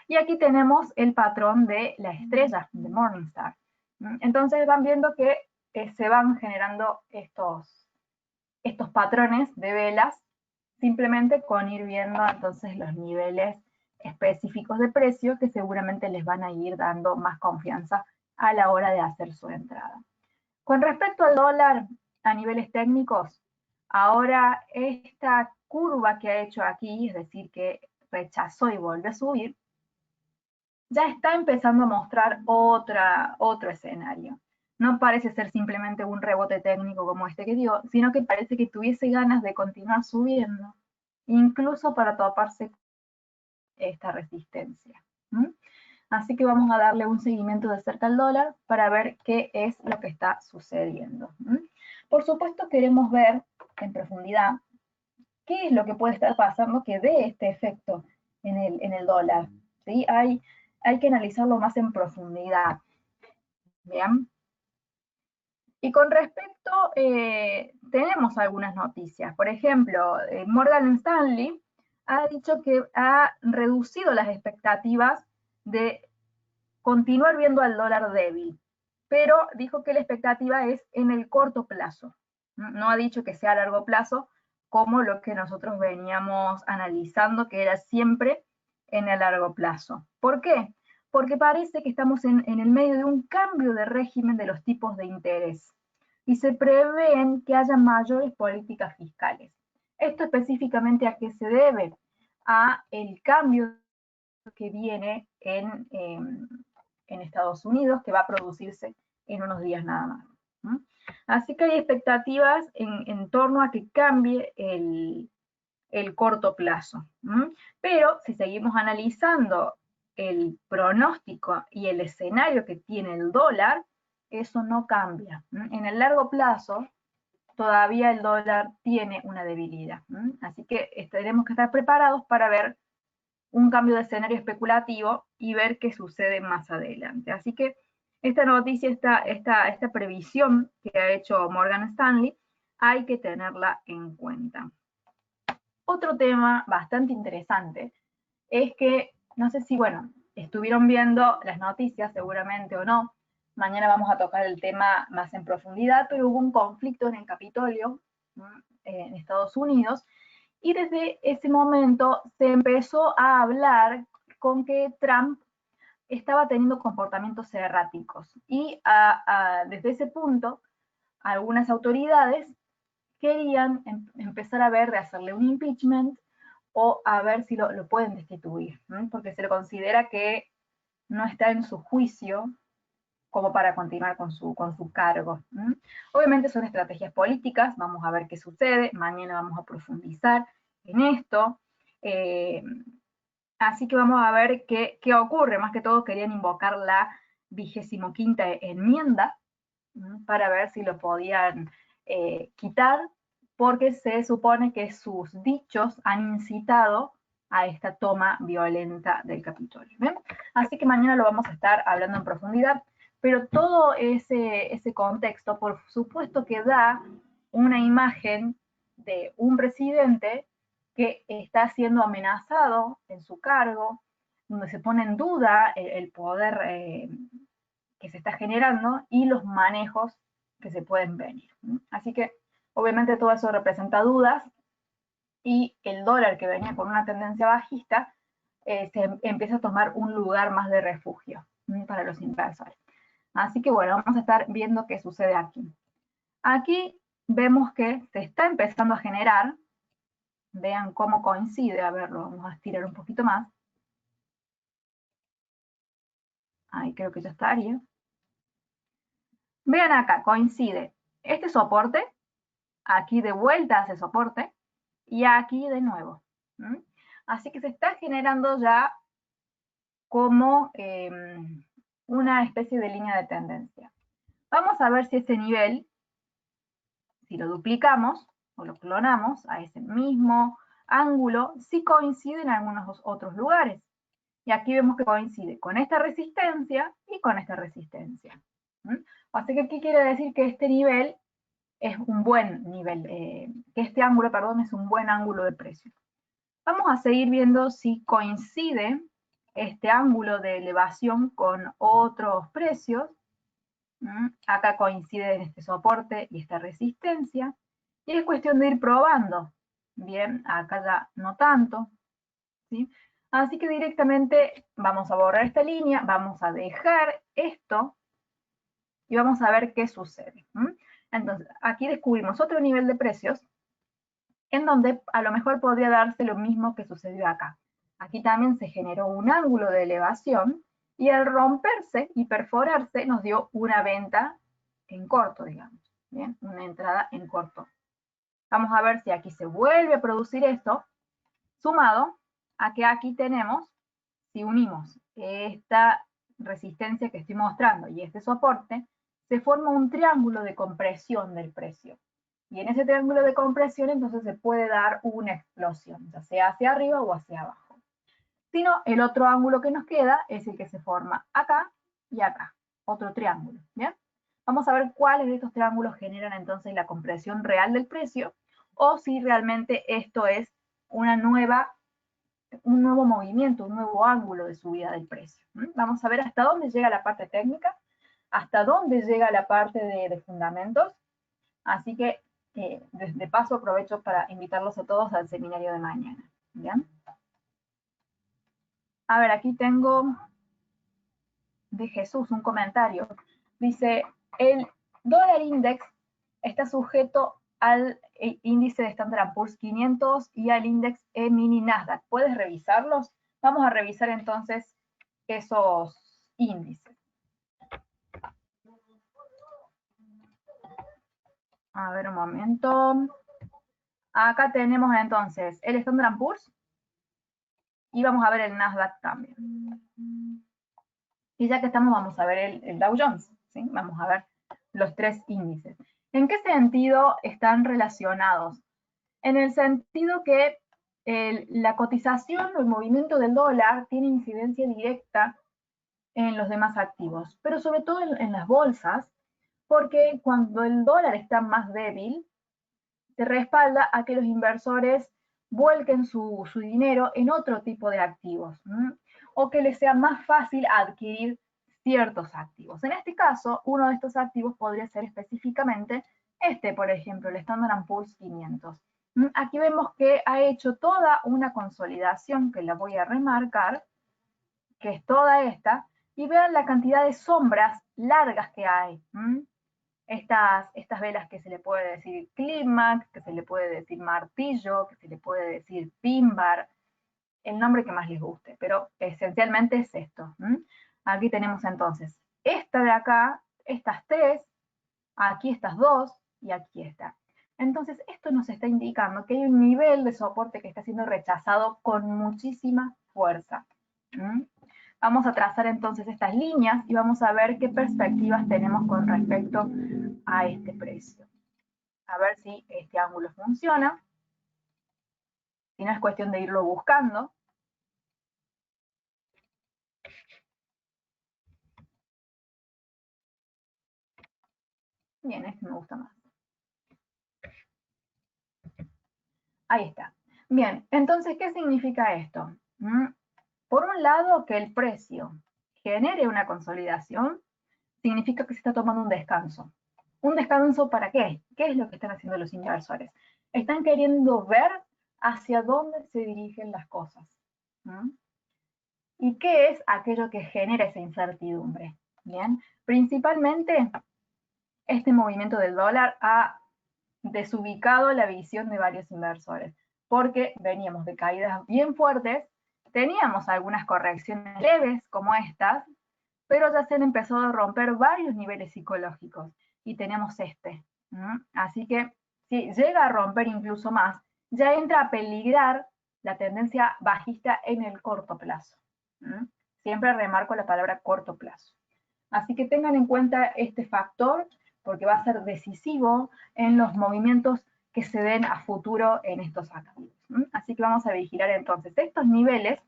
y aquí tenemos el patrón de la estrella, de Morningstar. Entonces van viendo que se van generando estos patrones de velas, simplemente con ir viendo entonces los niveles específicos de precio que seguramente les van a ir dando más confianza a la hora de hacer su entrada. Con respecto al dólar a niveles técnicos, ahora esta curva que ha hecho aquí, es decir, que rechazó y volvió a subir, ya está empezando a mostrar otro escenario. No parece ser simplemente un rebote técnico como este que dio, sino que parece que tuviese ganas de continuar subiendo, incluso para toparse esta resistencia. Así que vamos a darle un seguimiento de cerca al dólar para ver qué es lo que está sucediendo. Por supuesto queremos ver en profundidad qué es lo que puede estar pasando que dé este efecto en el dólar. ¿Sí? Hay que analizarlo más en profundidad. Bien. Y con respecto, tenemos algunas noticias. Por ejemplo, Morgan Stanley ha dicho que ha reducido las expectativas de continuar viendo al dólar débil, pero dijo que la expectativa es en el corto plazo. No ha dicho que sea a largo plazo, como lo que nosotros veníamos analizando, que era siempre en el largo plazo. ¿Por qué? Porque parece que estamos en el medio de un cambio de régimen de los tipos de interés y se prevén que haya mayores políticas fiscales. Esto específicamente a qué se debe, a el cambio que viene en Estados Unidos, que va a producirse en unos días nada más. Así que hay expectativas en torno a que cambie el corto plazo. Pero si seguimos analizando el pronóstico y el escenario que tiene el dólar, eso no cambia. En el largo plazo, todavía el dólar tiene una debilidad. Así que tenemos que estar preparados para ver un cambio de escenario especulativo y ver qué sucede más adelante. Así que esta noticia, esta previsión que ha hecho Morgan Stanley, hay que tenerla en cuenta. Otro tema bastante interesante es que, no sé si, bueno, estuvieron viendo las noticias seguramente o no, mañana vamos a tocar el tema más en profundidad, pero hubo un conflicto en el Capitolio, en Estados Unidos, y desde ese momento se empezó a hablar con que Trump estaba teniendo comportamientos erráticos. Y desde ese punto, algunas autoridades querían empezar a ver de hacerle un impeachment o a ver si lo pueden destituir, porque se le considera que no está en su juicio como para continuar con su cargo. Obviamente son estrategias políticas, vamos a ver qué sucede, mañana vamos a profundizar en esto. Así que vamos a ver qué ocurre. Más que todo querían invocar la 25ª enmienda para ver si lo podían quitar, porque se supone que sus dichos han incitado a esta toma violenta del Capitolio. ¿Bien? Así que mañana lo vamos a estar hablando en profundidad, pero todo ese contexto, por supuesto que da una imagen de un presidente que está siendo amenazado en su cargo, donde se pone en duda el poder que se está generando y los manejos que se pueden venir. Así que obviamente todo eso representa dudas y el dólar que venía con una tendencia bajista se empieza a tomar un lugar más de refugio para los inversores. Así que bueno, vamos a estar viendo qué sucede aquí. Aquí vemos que se está empezando a generar, vean cómo coincide, a ver, lo vamos a estirar un poquito más. Ahí creo que ya estaría. Vean acá, coincide este soporte, aquí de vuelta hace soporte, y aquí de nuevo. Así que se está generando ya como una especie de línea de tendencia. Vamos a ver si ese nivel, si lo duplicamos o lo clonamos a ese mismo ángulo, si coincide en algunos otros lugares. Y aquí vemos que coincide con esta resistencia y con esta resistencia. Así que, ¿qué quiere decir? Que este nivel es un buen nivel, que este ángulo, perdón, es un buen ángulo de precio. Vamos a seguir viendo si coincide este ángulo de elevación con otros precios. Acá coincide en este soporte y esta resistencia. Y es cuestión de ir probando. Bien, acá ya no tanto, ¿sí? Así que directamente vamos a borrar esta línea, vamos a dejar esto y vamos a ver qué sucede. Entonces, aquí descubrimos otro nivel de precios en donde a lo mejor podría darse lo mismo que sucedió acá. Aquí también se generó un ángulo de elevación y al romperse y perforarse nos dio una venta en corto, digamos, ¿bien? Una entrada en corto. Vamos a ver si aquí se vuelve a producir esto, sumado a que aquí tenemos, si unimos esta resistencia que estoy mostrando y este soporte, se forma un triángulo de compresión del precio. Y en ese triángulo de compresión entonces se puede dar una explosión, ya sea hacia arriba o hacia abajo. Si no, el otro ángulo que nos queda es el que se forma acá y acá, otro triángulo, ¿bien? Vamos a ver cuáles de estos triángulos generan entonces la compresión real del precio o si realmente esto es un nuevo movimiento, un nuevo ángulo de subida del precio. Vamos a ver hasta dónde llega la parte técnica, hasta dónde llega la parte de fundamentos. Así que, de paso, aprovecho para invitarlos a todos al seminario de mañana. ¿Bien? A ver, aquí tengo de Jesús un comentario. Dice, el dólar index está sujeto al índice de Standard & Poor's 500 y al índice E-mini Nasdaq. ¿Puedes revisarlos? Vamos a revisar entonces esos índices. A ver un momento. Acá tenemos entonces el Standard & Poor's y vamos a ver el Nasdaq también. Y ya que estamos, vamos a ver el Dow Jones, ¿sí? Vamos a ver los tres índices. ¿En qué sentido están relacionados? En el sentido que la cotización o el movimiento del dólar tiene incidencia directa en los demás activos, pero sobre todo en las bolsas, porque cuando el dólar está más débil, se respalda a que los inversores vuelquen su dinero en otro tipo de activos, o que les sea más fácil adquirir ciertos activos. En este caso, uno de estos activos podría ser específicamente este, por ejemplo, el Standard & Poor's 500. Aquí vemos que ha hecho toda una consolidación, que la voy a remarcar, que es toda esta, y vean la cantidad de sombras largas que hay. Estas velas que se le puede decir clímax, que se le puede decir martillo, que se le puede decir pin bar, el nombre que más les guste, pero esencialmente es esto. Aquí tenemos entonces esta de acá, estas tres, aquí estas dos y aquí esta. Entonces esto nos está indicando que hay un nivel de soporte que está siendo rechazado con muchísima fuerza. Vamos a trazar entonces estas líneas y vamos a ver qué perspectivas tenemos con respecto a este precio. A ver si este ángulo funciona. Si no, es cuestión de irlo buscando. Bien, este me gusta más. Ahí está. Bien, entonces, ¿qué significa esto? Por un lado, que el precio genere una consolidación, significa que se está tomando un descanso. ¿Un descanso para qué? ¿Qué es lo que están haciendo los inversores? Están queriendo ver hacia dónde se dirigen las cosas. ¿Y qué es aquello que genera esa incertidumbre? Bien, principalmente este movimiento del dólar ha desubicado la visión de varios inversores, porque veníamos de caídas bien fuertes, teníamos algunas correcciones leves como estas, pero ya se han empezado a romper varios niveles psicológicos y tenemos este. Así que si llega a romper incluso más, ya entra a peligrar la tendencia bajista en el corto plazo. Siempre remarco la palabra corto plazo. Así que tengan en cuenta este factor porque va a ser decisivo en los movimientos que se den a futuro en estos activos. Así que vamos a vigilar entonces estos niveles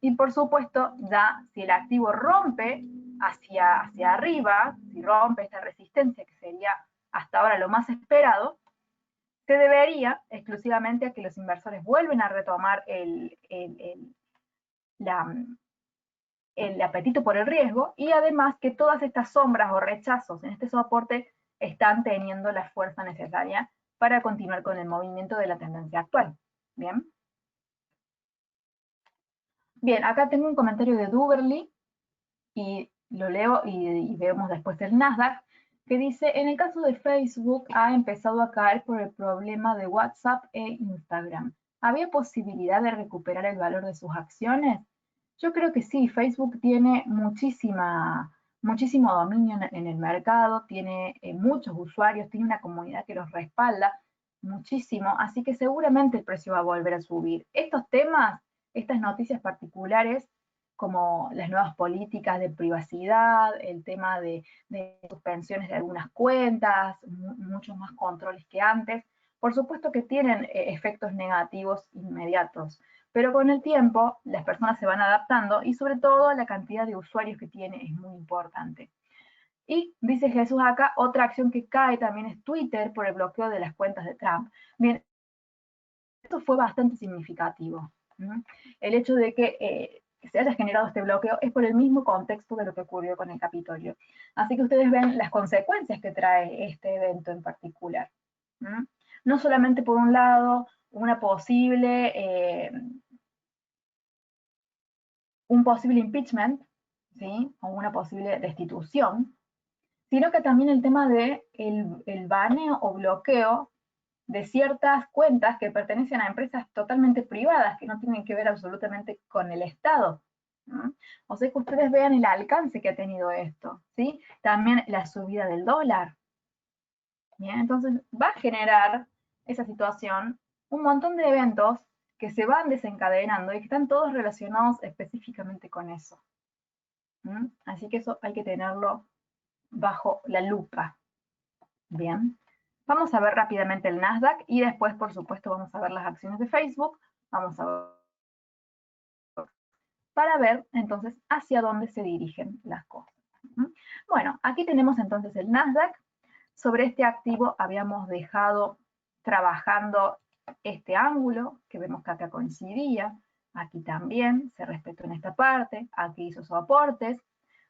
y por supuesto ya si el activo rompe hacia arriba, si rompe esta resistencia que sería hasta ahora lo más esperado, se debería exclusivamente a que los inversores vuelven a retomar el apetito por el riesgo y además que todas estas sombras o rechazos en este soporte están teniendo la fuerza necesaria para continuar con el movimiento de la tendencia actual. Bien. Bien, acá tengo un comentario de Duberly y lo leo y vemos después el Nasdaq, que dice, en el caso de Facebook ha empezado a caer por el problema de WhatsApp e Instagram. ¿Había posibilidad de recuperar el valor de sus acciones? Yo creo que sí, Facebook tiene muchísimo dominio en el mercado, tiene muchos usuarios, tiene una comunidad que los respalda muchísimo, así que seguramente el precio va a volver a subir. Estos temas, estas noticias particulares, como las nuevas políticas de privacidad, el tema de suspensiones de algunas cuentas, muchos más controles que antes, por supuesto que tienen efectos negativos inmediatos, pero con el tiempo las personas se van adaptando y sobre todo la cantidad de usuarios que tiene es muy importante. Y dice Jesús acá, otra acción que cae también es Twitter por el bloqueo de las cuentas de Trump. Bien, esto fue bastante significativo. El hecho de que se haya generado este bloqueo es por el mismo contexto de lo que ocurrió con el Capitolio. Así que ustedes ven las consecuencias que trae este evento en particular. No solamente por un lado, un posible impeachment, ¿sí? O una posible destitución, sino que también el tema de el baneo o bloqueo de ciertas cuentas que pertenecen a empresas totalmente privadas, que no tienen que ver absolutamente con el Estado. ¿No? O sea, que ustedes vean el alcance que ha tenido esto, ¿sí? También la subida del dólar. Bien, entonces va a generar esa situación un montón de eventos que se van desencadenando y que están todos relacionados específicamente con eso. Así que eso hay que tenerlo bajo la lupa. Bien. Vamos a ver rápidamente el Nasdaq y después, por supuesto, vamos a ver las acciones de Facebook. Vamos a ver para ver entonces hacia dónde se dirigen las cosas. Bueno, aquí tenemos entonces el Nasdaq. Sobre este activo habíamos dejado trabajando este ángulo, que vemos que acá coincidía. Aquí también se respetó en esta parte. Aquí hizo soportes.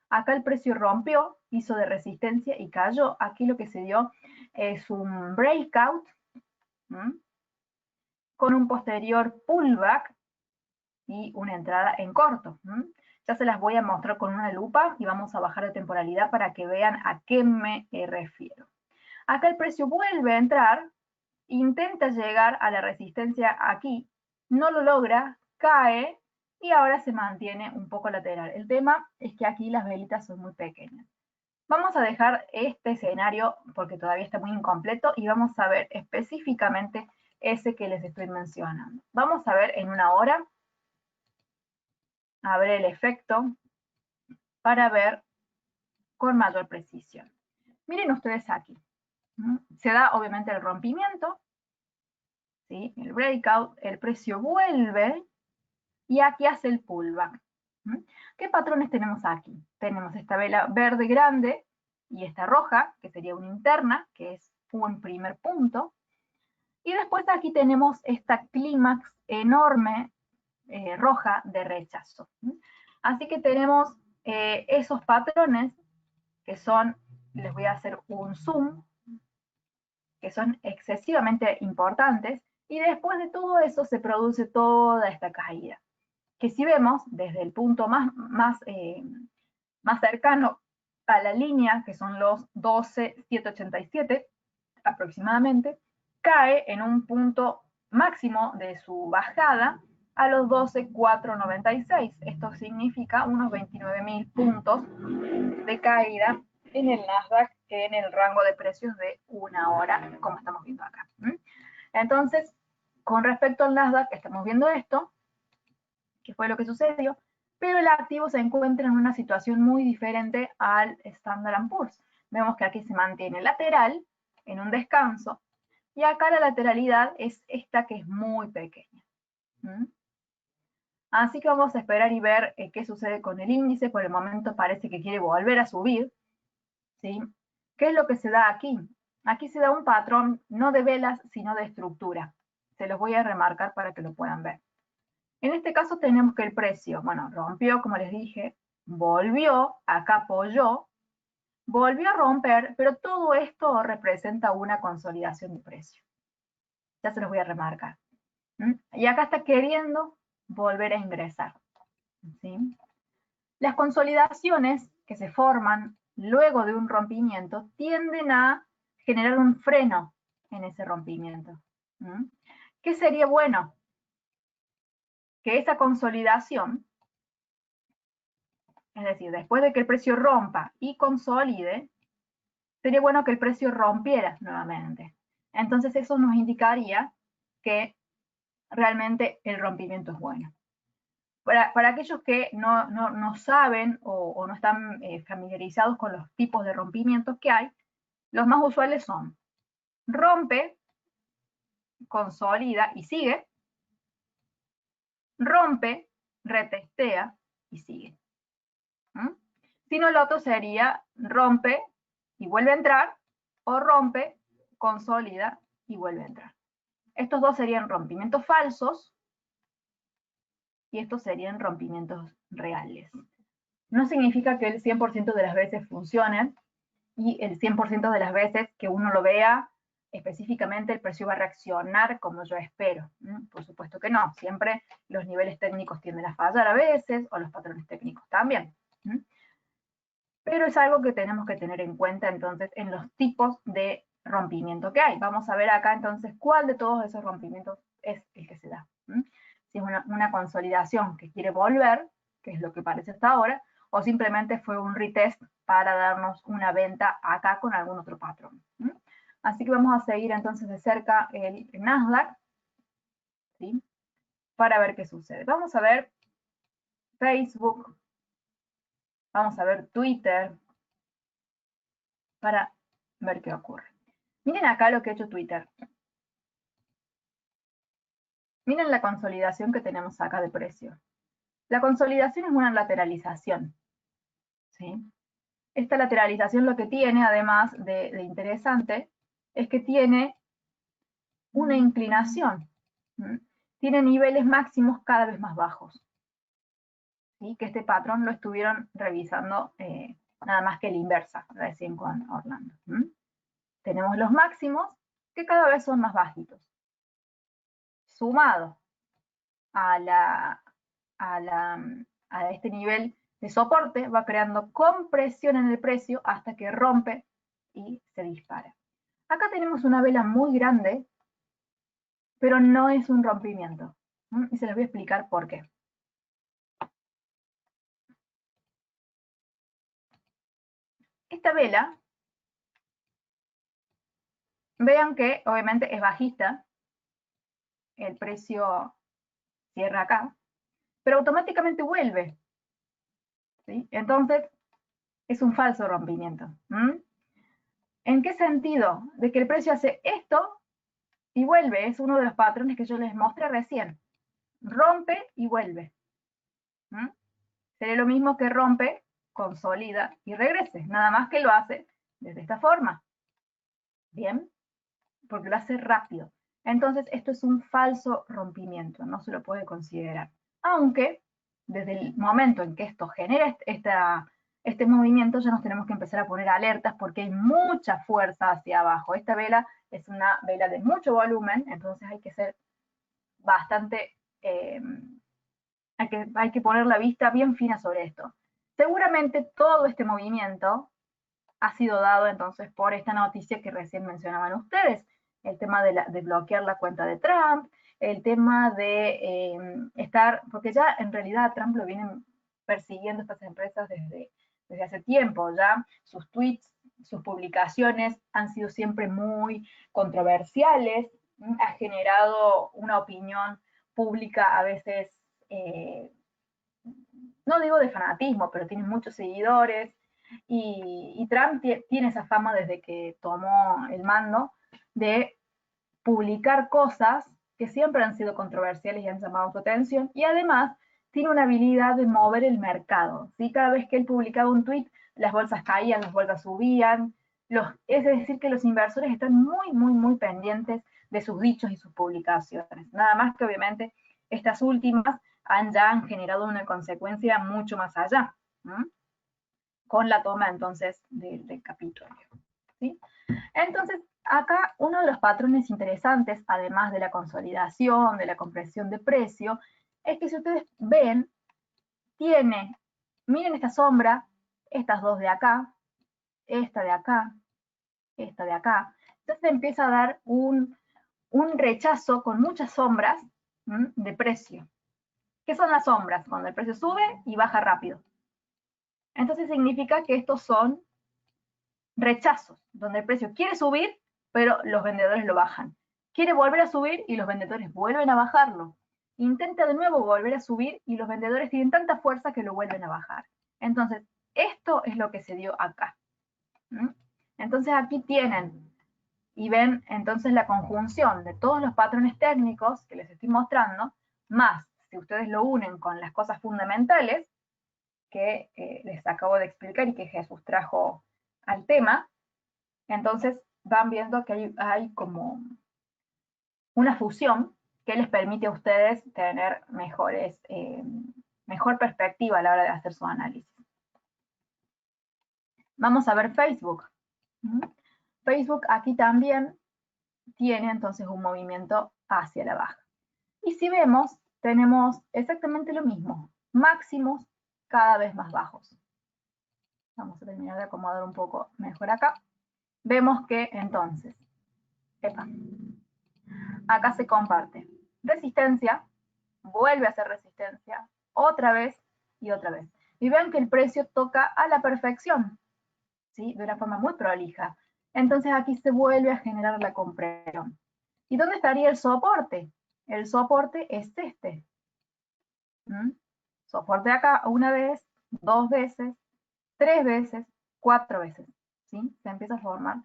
Acá el precio rompió, hizo de resistencia y cayó. Aquí lo que se dio es un breakout con un posterior pullback y una entrada en corto. Ya se las voy a mostrar con una lupa y vamos a bajar de temporalidad para que vean a qué me refiero. Acá el precio vuelve a entrar, intenta llegar a la resistencia aquí, no lo logra, cae y ahora se mantiene un poco lateral. El tema es que aquí las velitas son muy pequeñas. Vamos a dejar este escenario porque todavía está muy incompleto y vamos a ver específicamente ese que les estoy mencionando. Vamos a ver en una hora, a ver el efecto para ver con mayor precisión. Miren ustedes aquí. Se da obviamente el rompimiento, ¿sí? El breakout, el precio vuelve y aquí hace el pullback. ¿Qué patrones tenemos aquí? Tenemos esta vela verde grande y esta roja, que sería una interna, que es un primer punto. Y después aquí tenemos esta clímax enorme roja de rechazo. Así que tenemos esos patrones que son, les voy a hacer un zoom, que son excesivamente importantes, y después de todo eso se produce toda esta caída. Que si vemos desde el punto más cercano a la línea, que son los 12,787 aproximadamente, cae en un punto máximo de su bajada a los 12,496. Esto significa unos 29.000 puntos de caída en el Nasdaq en el rango de precios de una hora, como estamos viendo acá. Entonces, con respecto al Nasdaq, estamos viendo esto, que fue lo que sucedió, pero el activo se encuentra en una situación muy diferente al Standard & Poor's. Vemos que aquí se mantiene lateral, en un descanso, y acá la lateralidad es esta que es muy pequeña. Así que vamos a esperar y ver qué sucede con el índice. Por el momento parece que quiere volver a subir, ¿sí? ¿Qué es lo que se da aquí? Aquí se da un patrón no de velas, sino de estructura. Se los voy a remarcar para que lo puedan ver. En este caso tenemos que el precio, bueno, rompió, como les dije, volvió, acá apoyó, volvió a romper, pero todo esto representa una consolidación de precio. Ya se los voy a remarcar. Y acá está queriendo volver a ingresar. ¿Sí? Las consolidaciones que se forman luego de un rompimiento tienden a generar un freno en ese rompimiento. ¿Qué sería bueno? Que esa consolidación, es decir, después de que el precio rompa y consolide, sería bueno que el precio rompiera nuevamente. Entonces eso nos indicaría que realmente el rompimiento es bueno. Para aquellos que no saben o no están familiarizados con los tipos de rompimientos que hay, los más usuales son rompe, consolida y sigue, rompe, retestea y sigue. Si no, el otro sería rompe y vuelve a entrar, o rompe, consolida y vuelve a entrar. Estos dos serían rompimientos falsos y estos serían rompimientos reales. No significa que el 100% de las veces funcionen y el 100% de las veces que uno lo vea específicamente el precio va a reaccionar como yo espero. Por supuesto que no, siempre los niveles técnicos tienden a fallar a veces o los patrones técnicos también. Pero es algo que tenemos que tener en cuenta entonces en los tipos de rompimiento que hay. Vamos a ver acá entonces cuál de todos esos rompimientos es el que se da. Si es una consolidación que quiere volver, que es lo que parece hasta ahora, o simplemente fue un retest para darnos una venta acá con algún otro patrón. Así que vamos a seguir entonces de cerca el Nasdaq, ¿sí? Para ver qué sucede. Vamos a ver Facebook, vamos a ver Twitter, para ver qué ocurre. Miren acá lo que ha hecho Twitter. Miren la consolidación que tenemos acá de precio. La consolidación es una lateralización, ¿sí? Esta lateralización lo que tiene, además de interesante, es que tiene una inclinación. Tiene niveles máximos cada vez más bajos. ¿Sí? Que este patrón lo estuvieron revisando nada más que la inversa, recién con Orlando. Tenemos los máximos que cada vez son más bajitos. Sumado a este nivel de soporte, va creando compresión en el precio hasta que rompe y se dispara. Acá tenemos una vela muy grande, pero no es un rompimiento. Y se les voy a explicar por qué. Esta vela, vean que obviamente es bajista, el precio cierra acá, pero automáticamente vuelve. ¿Sí? Entonces, es un falso rompimiento. ¿En qué sentido? De que el precio hace esto y vuelve. Es uno de los patrones que yo les mostré recién. Rompe y vuelve. Sería lo mismo que rompe, consolida y regrese. Nada más que lo hace desde esta forma. ¿Bien? Porque lo hace rápido. Entonces, esto es un falso rompimiento. No se lo puede considerar. Aunque, desde el momento en que esto genera este movimiento, ya nos tenemos que empezar a poner alertas porque hay mucha fuerza hacia abajo. Esta vela es una vela de mucho volumen, entonces hay que ser bastante, hay que poner la vista bien fina sobre esto. Seguramente todo este movimiento ha sido dado entonces por esta noticia que recién mencionaban ustedes, el tema de bloquear la cuenta de Trump, el tema de estar, porque ya en realidad a Trump lo vienen persiguiendo estas empresas desde hace tiempo, ya sus tweets, sus publicaciones han sido siempre muy controversiales, ha generado una opinión pública a veces, no digo de fanatismo, pero tiene muchos seguidores, y Trump tiene esa fama desde que tomó el mando de publicar cosas que siempre han sido controversiales y han llamado su atención, y además tiene una habilidad de mover el mercado. ¿Sí? Cada vez que él publicaba un tweet, las bolsas caían, las bolsas subían, Es decir, que los inversores están muy pendientes de sus dichos y sus publicaciones. Nada más que obviamente estas últimas ya han generado una consecuencia mucho más allá, ¿no? Con la toma entonces del Capitolio, ¿sí? Entonces, acá uno de los patrones interesantes, además de la consolidación, de la compresión de precio, es que si ustedes ven, miren esta sombra, estas dos de acá, esta de acá, esta de acá. Entonces empieza a dar un rechazo con muchas sombras de precio. ¿Qué son las sombras? Cuando el precio sube y baja rápido. Entonces significa que estos son rechazos, donde el precio quiere subir, pero los vendedores lo bajan. Quiere volver a subir y los vendedores vuelven a bajarlo. Intenta de nuevo volver a subir y los vendedores tienen tanta fuerza que lo vuelven a bajar. Entonces, esto es lo que se dio acá. Entonces aquí tienen y ven entonces la conjunción de todos los patrones técnicos que les estoy mostrando, más si ustedes lo unen con las cosas fundamentales que les acabo de explicar y que Jesús trajo al tema, entonces van viendo que hay como una fusión que les permite a ustedes tener mejor perspectiva a la hora de hacer su análisis. Vamos a ver Facebook. Facebook aquí también tiene entonces un movimiento hacia la baja. Y si vemos, tenemos exactamente lo mismo, máximos cada vez más bajos. Vamos a terminar de acomodar un poco mejor acá. Vemos que entonces, acá se comparte resistencia, vuelve a ser resistencia, otra vez y otra vez. Y ven que el precio toca a la perfección, ¿sí? De una forma muy prolija. Entonces aquí se vuelve a generar la compresión. ¿Y dónde estaría el soporte? El soporte es este. Soporte acá una vez, 2 veces, 3 veces, 4 veces. ¿Sí? Se empieza a formar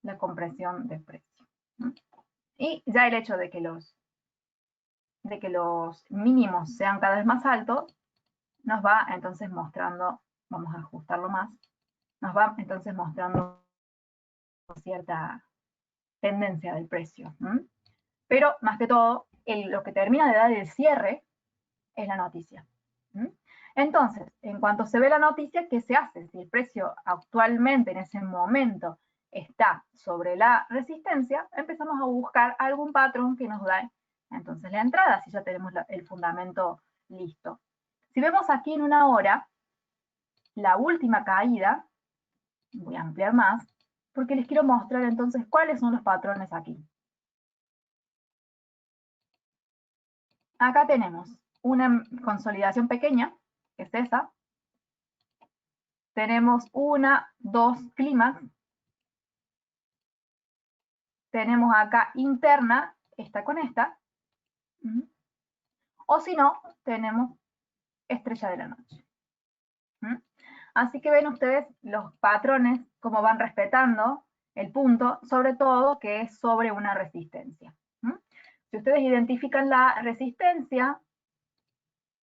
la compresión del precio. Y ya el hecho de que los mínimos sean cada vez más altos, nos va entonces mostrando, vamos a ajustarlo más, nos va entonces mostrando cierta tendencia del precio. Pero más que todo, lo que termina de dar el cierre es la noticia. Entonces, en cuanto se ve la noticia, ¿qué se hace? Si el precio actualmente en ese momento está sobre la resistencia, empezamos a buscar algún patrón que nos da entonces la entrada, si ya tenemos el fundamento listo. Si vemos aquí en una hora, la última caída, voy a ampliar más, porque les quiero mostrar entonces cuáles son los patrones aquí. Acá tenemos una consolidación pequeña, que es esa. Tenemos 1, 2 clímax. Tenemos acá interna, esta con esta. O si no, tenemos estrella de la noche. Así que ven ustedes los patrones, cómo van respetando el punto, sobre todo que es sobre una resistencia. Si ustedes identifican la resistencia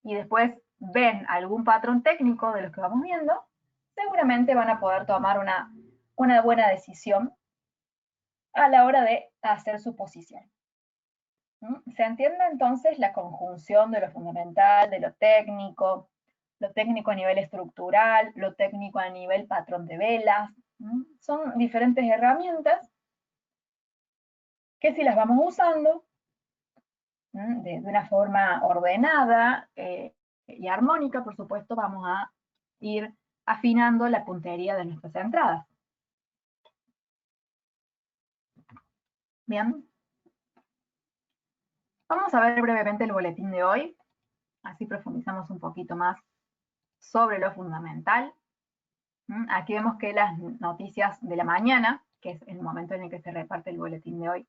y después ven algún patrón técnico de los que vamos viendo, seguramente van a poder tomar una buena decisión a la hora de hacer su posición. ¿Se entiende entonces la conjunción de lo fundamental, de lo técnico a nivel estructural, lo técnico a nivel patrón de velas? Son diferentes herramientas que si las vamos usando de una forma ordenada y armónica, por supuesto, vamos a ir afinando la puntería de nuestras entradas. Bien. Vamos a ver brevemente el boletín de hoy, así profundizamos un poquito más sobre lo fundamental. Aquí vemos que las noticias de la mañana, que es el momento en el que se reparte el boletín de hoy,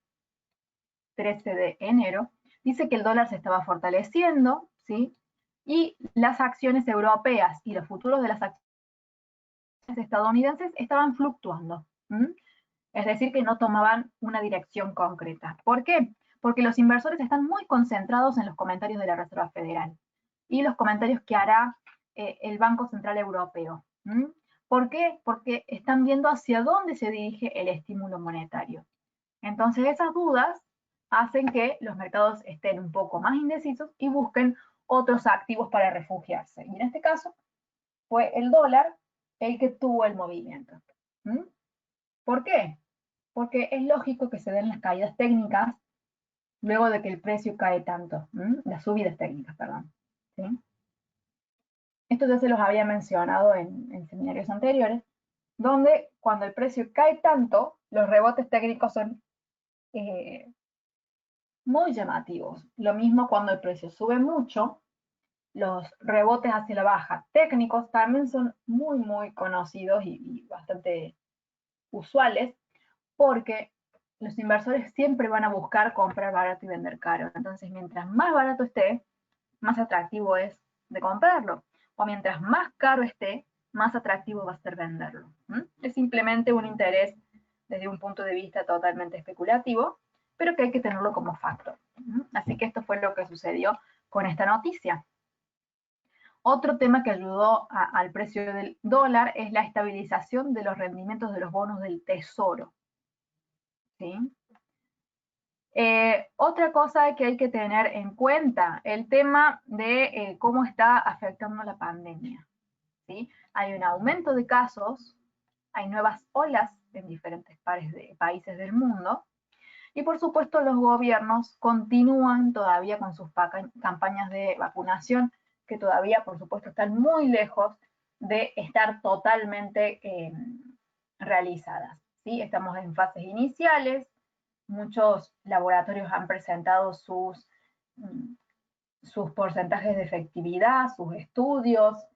13 de enero, dice que el dólar se estaba fortaleciendo, ¿sí? Y las acciones europeas y los futuros de las acciones estadounidenses estaban fluctuando. Es decir, que no tomaban una dirección concreta. ¿Por qué? Porque los inversores están muy concentrados en los comentarios de la Reserva Federal y los comentarios que hará el Banco Central Europeo. ¿Por qué? Porque están viendo hacia dónde se dirige el estímulo monetario. Entonces esas dudas hacen que los mercados estén un poco más indecisos y busquen otros activos para refugiarse. Y en este caso fue el dólar el que tuvo el movimiento. ¿Por qué? Porque es lógico que se den las caídas técnicas luego de que el precio cae tanto, las subidas técnicas, perdón. ¿Sí? Esto ya se los había mencionado en seminarios anteriores, donde cuando el precio cae tanto, los rebotes técnicos son muy llamativos. Lo mismo cuando el precio sube mucho, los rebotes hacia la baja técnicos también son muy conocidos y bastante usuales, porque los inversores siempre van a buscar comprar barato y vender caro. Entonces, mientras más barato esté, más atractivo es de comprarlo. O mientras más caro esté, más atractivo va a ser venderlo. Es simplemente un interés desde un punto de vista totalmente especulativo, pero que hay que tenerlo como factor. Así que esto fue lo que sucedió con esta noticia. Otro tema que ayudó al precio del dólar es la estabilización de los rendimientos de los bonos del tesoro. ¿Sí? Otra cosa que hay que tener en cuenta, el tema de cómo está afectando la pandemia. ¿Sí? Hay un aumento de casos, hay nuevas olas en diferentes países del mundo, y por supuesto los gobiernos continúan todavía con sus campañas de vacunación, que todavía por supuesto están muy lejos de estar totalmente realizadas. ¿Sí? Estamos en fases iniciales, muchos laboratorios han presentado sus porcentajes de efectividad, sus estudios,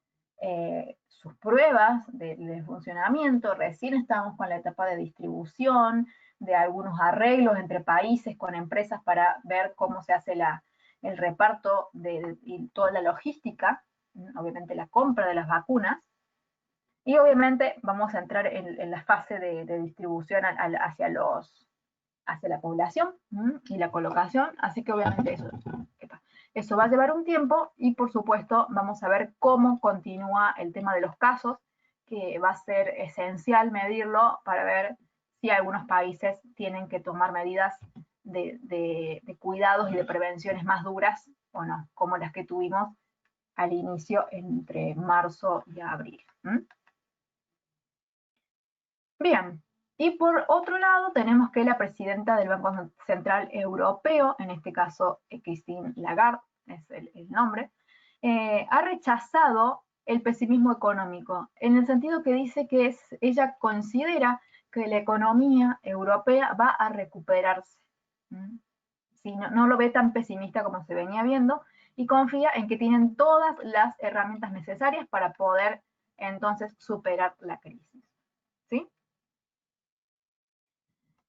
sus pruebas de funcionamiento. Recién estamos con la etapa de distribución, de algunos arreglos entre países con empresas para ver cómo se hace el reparto y toda la logística, obviamente la compra de las vacunas. Y obviamente vamos a entrar en la fase de distribución hacia la población y la colocación, así que obviamente eso va a llevar un tiempo y por supuesto vamos a ver cómo continúa el tema de los casos, que va a ser esencial medirlo para ver si algunos países tienen que tomar medidas de cuidados y de prevenciones más duras o no, como las que tuvimos al inicio entre marzo y abril. Bien, y por otro lado tenemos que la presidenta del Banco Central Europeo, en este caso Christine Lagarde, es el nombre, ha rechazado el pesimismo económico, en el sentido que dice que ella considera que la economía europea va a recuperarse. ¿Sí? No lo ve tan pesimista como se venía viendo y confía en que tienen todas las herramientas necesarias para poder entonces superar la crisis. ¿Sí?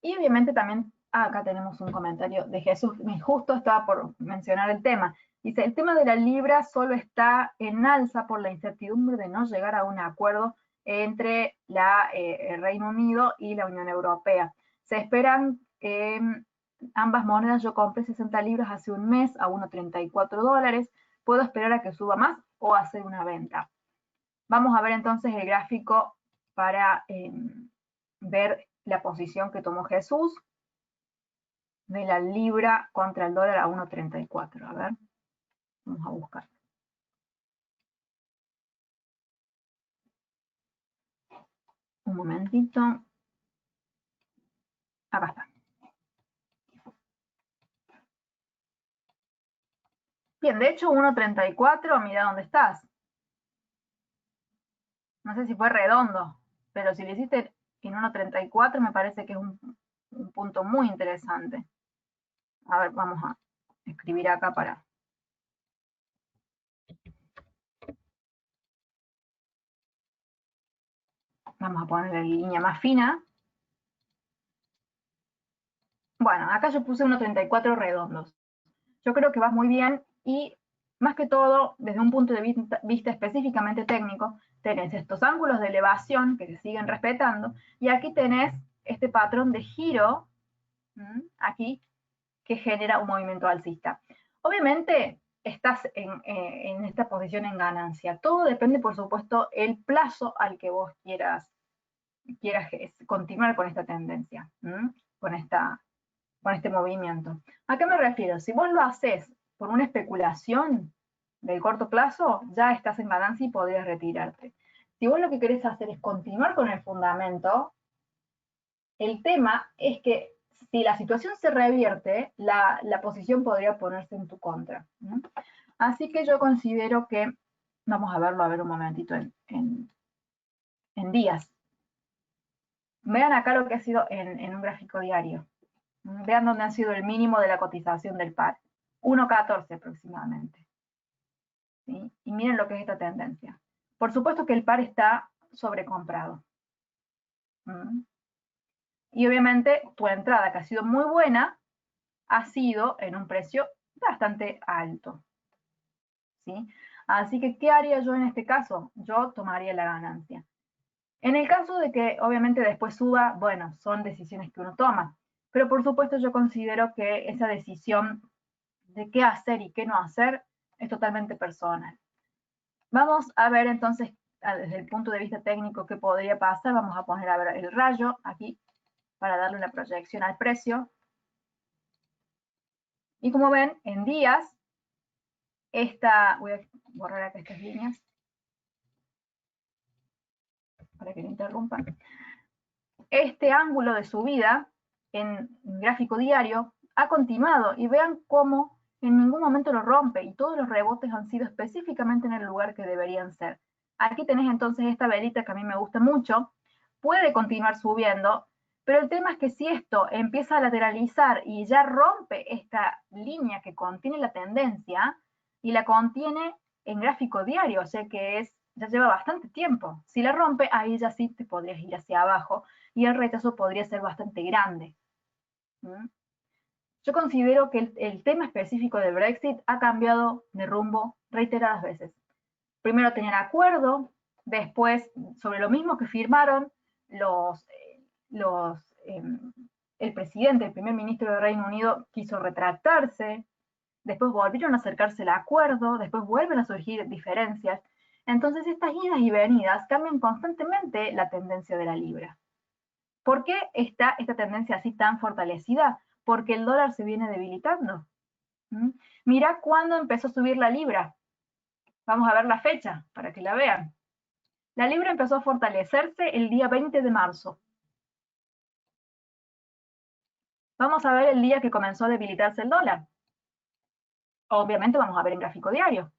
Y obviamente también acá tenemos un comentario de Jesús, justo estaba por mencionar el tema. Dice, el tema de la libra solo está en alza por la incertidumbre de no llegar a un acuerdo entre el Reino Unido y la Unión Europea. Se esperan ambas monedas, yo compré 60 libras hace un mes a 1,34 dólares, puedo esperar a que suba más o hacer una venta. Vamos a ver entonces el gráfico para ver la posición que tomó Jesús de la libra contra el dólar a 1,34. A ver, vamos a buscar. Un momentito. Acá está. Bien, de hecho 1,34, mira dónde estás. No sé si fue redondo, pero si lo hiciste en 1,34 me parece que es un punto muy interesante. A ver, vamos a escribir acá para... Vamos a poner la línea más fina. Bueno, acá yo puse 1,34 redondos. Yo creo que vas muy bien y más que todo, desde un punto de vista específicamente técnico, tenés estos ángulos de elevación que se siguen respetando y aquí tenés este patrón de giro aquí que genera un movimiento alcista. Obviamente estás en esta posición en ganancia. Todo depende, por supuesto, el plazo al que vos quieras continuar con esta tendencia, con este movimiento. ¿A qué me refiero? Si vos lo haces por una especulación del corto plazo, ya estás en ganancia y podrías retirarte. Si vos lo que querés hacer es continuar con el fundamento, el tema es que si la situación se revierte, la posición podría ponerse en tu contra. Así que yo considero que, vamos a verlo, a ver un momentito en días. Vean acá lo que ha sido en un gráfico diario. Vean dónde ha sido el mínimo de la cotización del par. 1.14 aproximadamente. ¿Sí? Y miren lo que es esta tendencia. Por supuesto que el par está sobrecomprado. Y obviamente tu entrada, que ha sido muy buena, ha sido en un precio bastante alto. ¿Sí? Así que, ¿qué haría yo en este caso? Yo tomaría la ganancia. En el caso de que obviamente después suba, bueno, son decisiones que uno toma. Pero por supuesto yo considero que esa decisión de qué hacer y qué no hacer es totalmente personal. Vamos a ver entonces, desde el punto de vista técnico, qué podría pasar. Vamos a poner a ver el rayo aquí para darle una proyección al precio. Y como ven, en días, voy a borrar acá estas líneas para que no interrumpan. Este ángulo de subida en gráfico diario ha continuado y vean cómo en ningún momento lo rompe y todos los rebotes han sido específicamente en el lugar que deberían ser. Aquí tenés entonces esta velita que a mí me gusta mucho, puede continuar subiendo, pero el tema es que si esto empieza a lateralizar y ya rompe esta línea que contiene la tendencia y la contiene en gráfico diario, o sea que ya lleva bastante tiempo. Si la rompe, ahí ya sí te podrías ir hacia abajo y el rechazo podría ser bastante grande. Yo considero que el tema específico del Brexit ha cambiado de rumbo reiteradas veces. Primero tenían acuerdo, después sobre lo mismo que firmaron el presidente, el primer ministro del Reino Unido quiso retractarse, después volvieron a acercarse al acuerdo, después vuelven a surgir diferencias. Entonces estas idas y venidas cambian constantemente la tendencia de la libra. ¿Por qué está esta tendencia así tan fortalecida? Porque el dólar se viene debilitando. Mira cuándo empezó a subir la libra. Vamos a ver la fecha para que la vean. La libra empezó a fortalecerse el día 20 de marzo. Vamos a ver el día que comenzó a debilitarse el dólar. Obviamente vamos a ver en gráfico diario.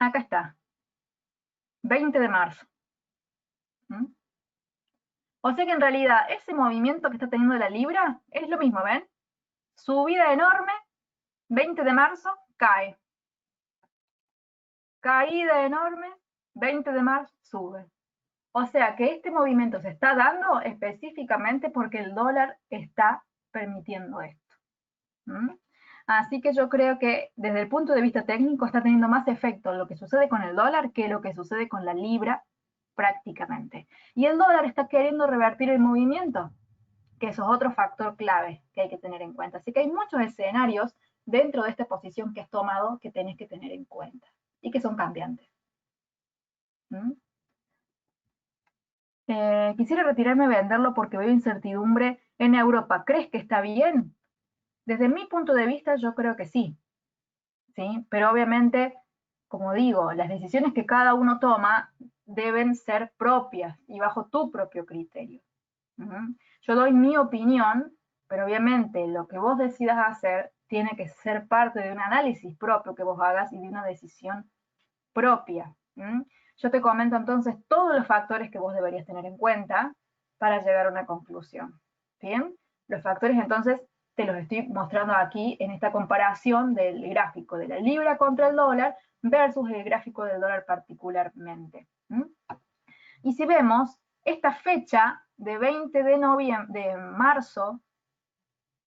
Acá está. 20 de marzo. O sea que en realidad ese movimiento que está teniendo la libra es lo mismo, ¿ven? Subida enorme, 20 de marzo, cae. Caída enorme, 20 de marzo, sube. O sea que este movimiento se está dando específicamente porque el dólar está permitiendo esto. Así que yo creo que desde el punto de vista técnico está teniendo más efecto lo que sucede con el dólar que lo que sucede con la libra prácticamente. Y el dólar está queriendo revertir el movimiento, que eso es otro factor clave que hay que tener en cuenta. Así que hay muchos escenarios dentro de esta posición que has tomado que tenés que tener en cuenta y que son cambiantes. Quisiera retirarme y venderlo porque veo incertidumbre en Europa. ¿Crees que está bien? Desde mi punto de vista, yo creo que sí. ¿Sí? Pero obviamente, como digo, las decisiones que cada uno toma deben ser propias y bajo tu propio criterio. Yo doy mi opinión, pero obviamente lo que vos decidas hacer tiene que ser parte de un análisis propio que vos hagas y de una decisión propia. Yo te comento entonces todos los factores que vos deberías tener en cuenta para llegar a una conclusión. ¿Bien? Los factores entonces te los estoy mostrando aquí en esta comparación del gráfico de la libra contra el dólar versus el gráfico del dólar particularmente. Y si vemos esta fecha de 20 de marzo,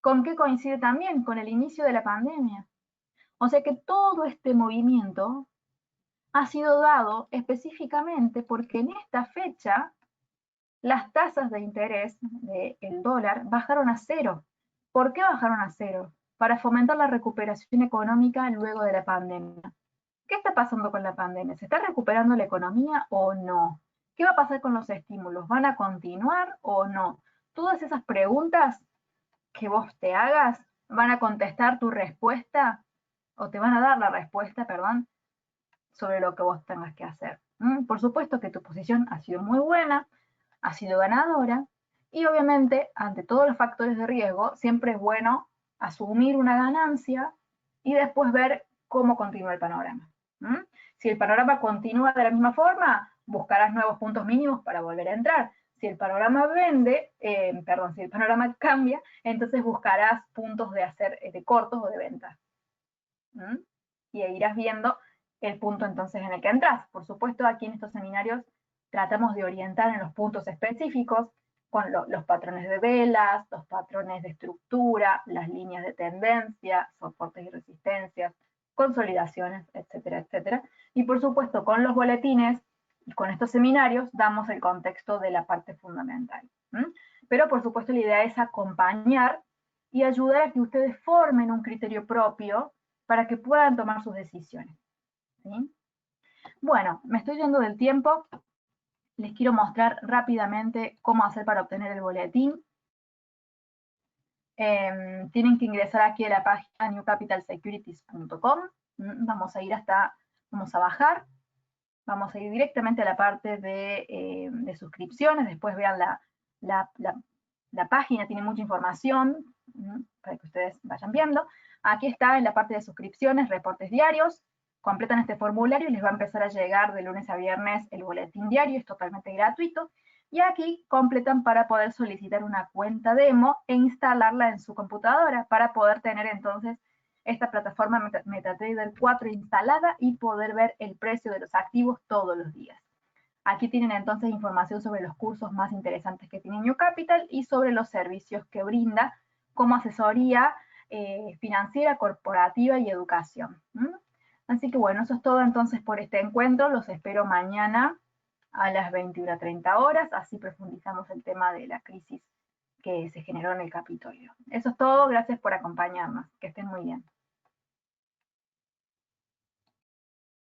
¿con qué coincide también? Con el inicio de la pandemia. O sea que todo este movimiento ha sido dado específicamente porque en esta fecha las tasas de interés del dólar bajaron a 0. ¿Por qué bajaron a 0? Para fomentar la recuperación económica luego de la pandemia. ¿Qué está pasando con la pandemia? ¿Se está recuperando la economía o no? ¿Qué va a pasar con los estímulos? ¿Van a continuar o no? Todas esas preguntas que vos te hagas van a contestar tu respuesta, o te van a dar la respuesta, perdón, sobre lo que vos tengas que hacer. Por supuesto que tu posición ha sido muy buena, ha sido ganadora, y obviamente, ante todos los factores de riesgo, siempre es bueno asumir una ganancia y después ver cómo continúa el panorama. Si el panorama continúa de la misma forma, buscarás nuevos puntos mínimos para volver a entrar. Si el panorama si el panorama cambia, entonces buscarás puntos de cortos o de venta. Y irás viendo el punto entonces en el que entras. Por supuesto, aquí en estos seminarios tratamos de orientar en los puntos específicos con los patrones de velas, los patrones de estructura, las líneas de tendencia, soportes y resistencias, consolidaciones, etcétera, etcétera. Y por supuesto, con los boletines y con estos seminarios damos el contexto de la parte fundamental. Pero por supuesto la idea es acompañar y ayudar a que ustedes formen un criterio propio para que puedan tomar sus decisiones. ¿Sí? Bueno, me estoy yendo del tiempo. Les quiero mostrar rápidamente cómo hacer para obtener el boletín. Tienen que ingresar aquí a la página newcapitalsecurities.com. Vamos a bajar. Vamos a ir directamente a la parte de suscripciones. Después vean la página, tiene mucha información para que ustedes vayan viendo. Aquí está en la parte de suscripciones, reportes diarios. Completan este formulario y les va a empezar a llegar de lunes a viernes el boletín diario, es totalmente gratuito. Y aquí completan para poder solicitar una cuenta demo e instalarla en su computadora para poder tener entonces esta plataforma MetaTrader 4 instalada y poder ver el precio de los activos todos los días. Aquí tienen entonces información sobre los cursos más interesantes que tiene New Capital y sobre los servicios que brinda como asesoría financiera, corporativa y educación. Así que bueno, eso es todo entonces por este encuentro. Los espero mañana a las 21:30 horas. Así profundizamos el tema de la crisis que se generó en el Capitolio. Eso es todo. Gracias por acompañarnos. Que estén muy bien.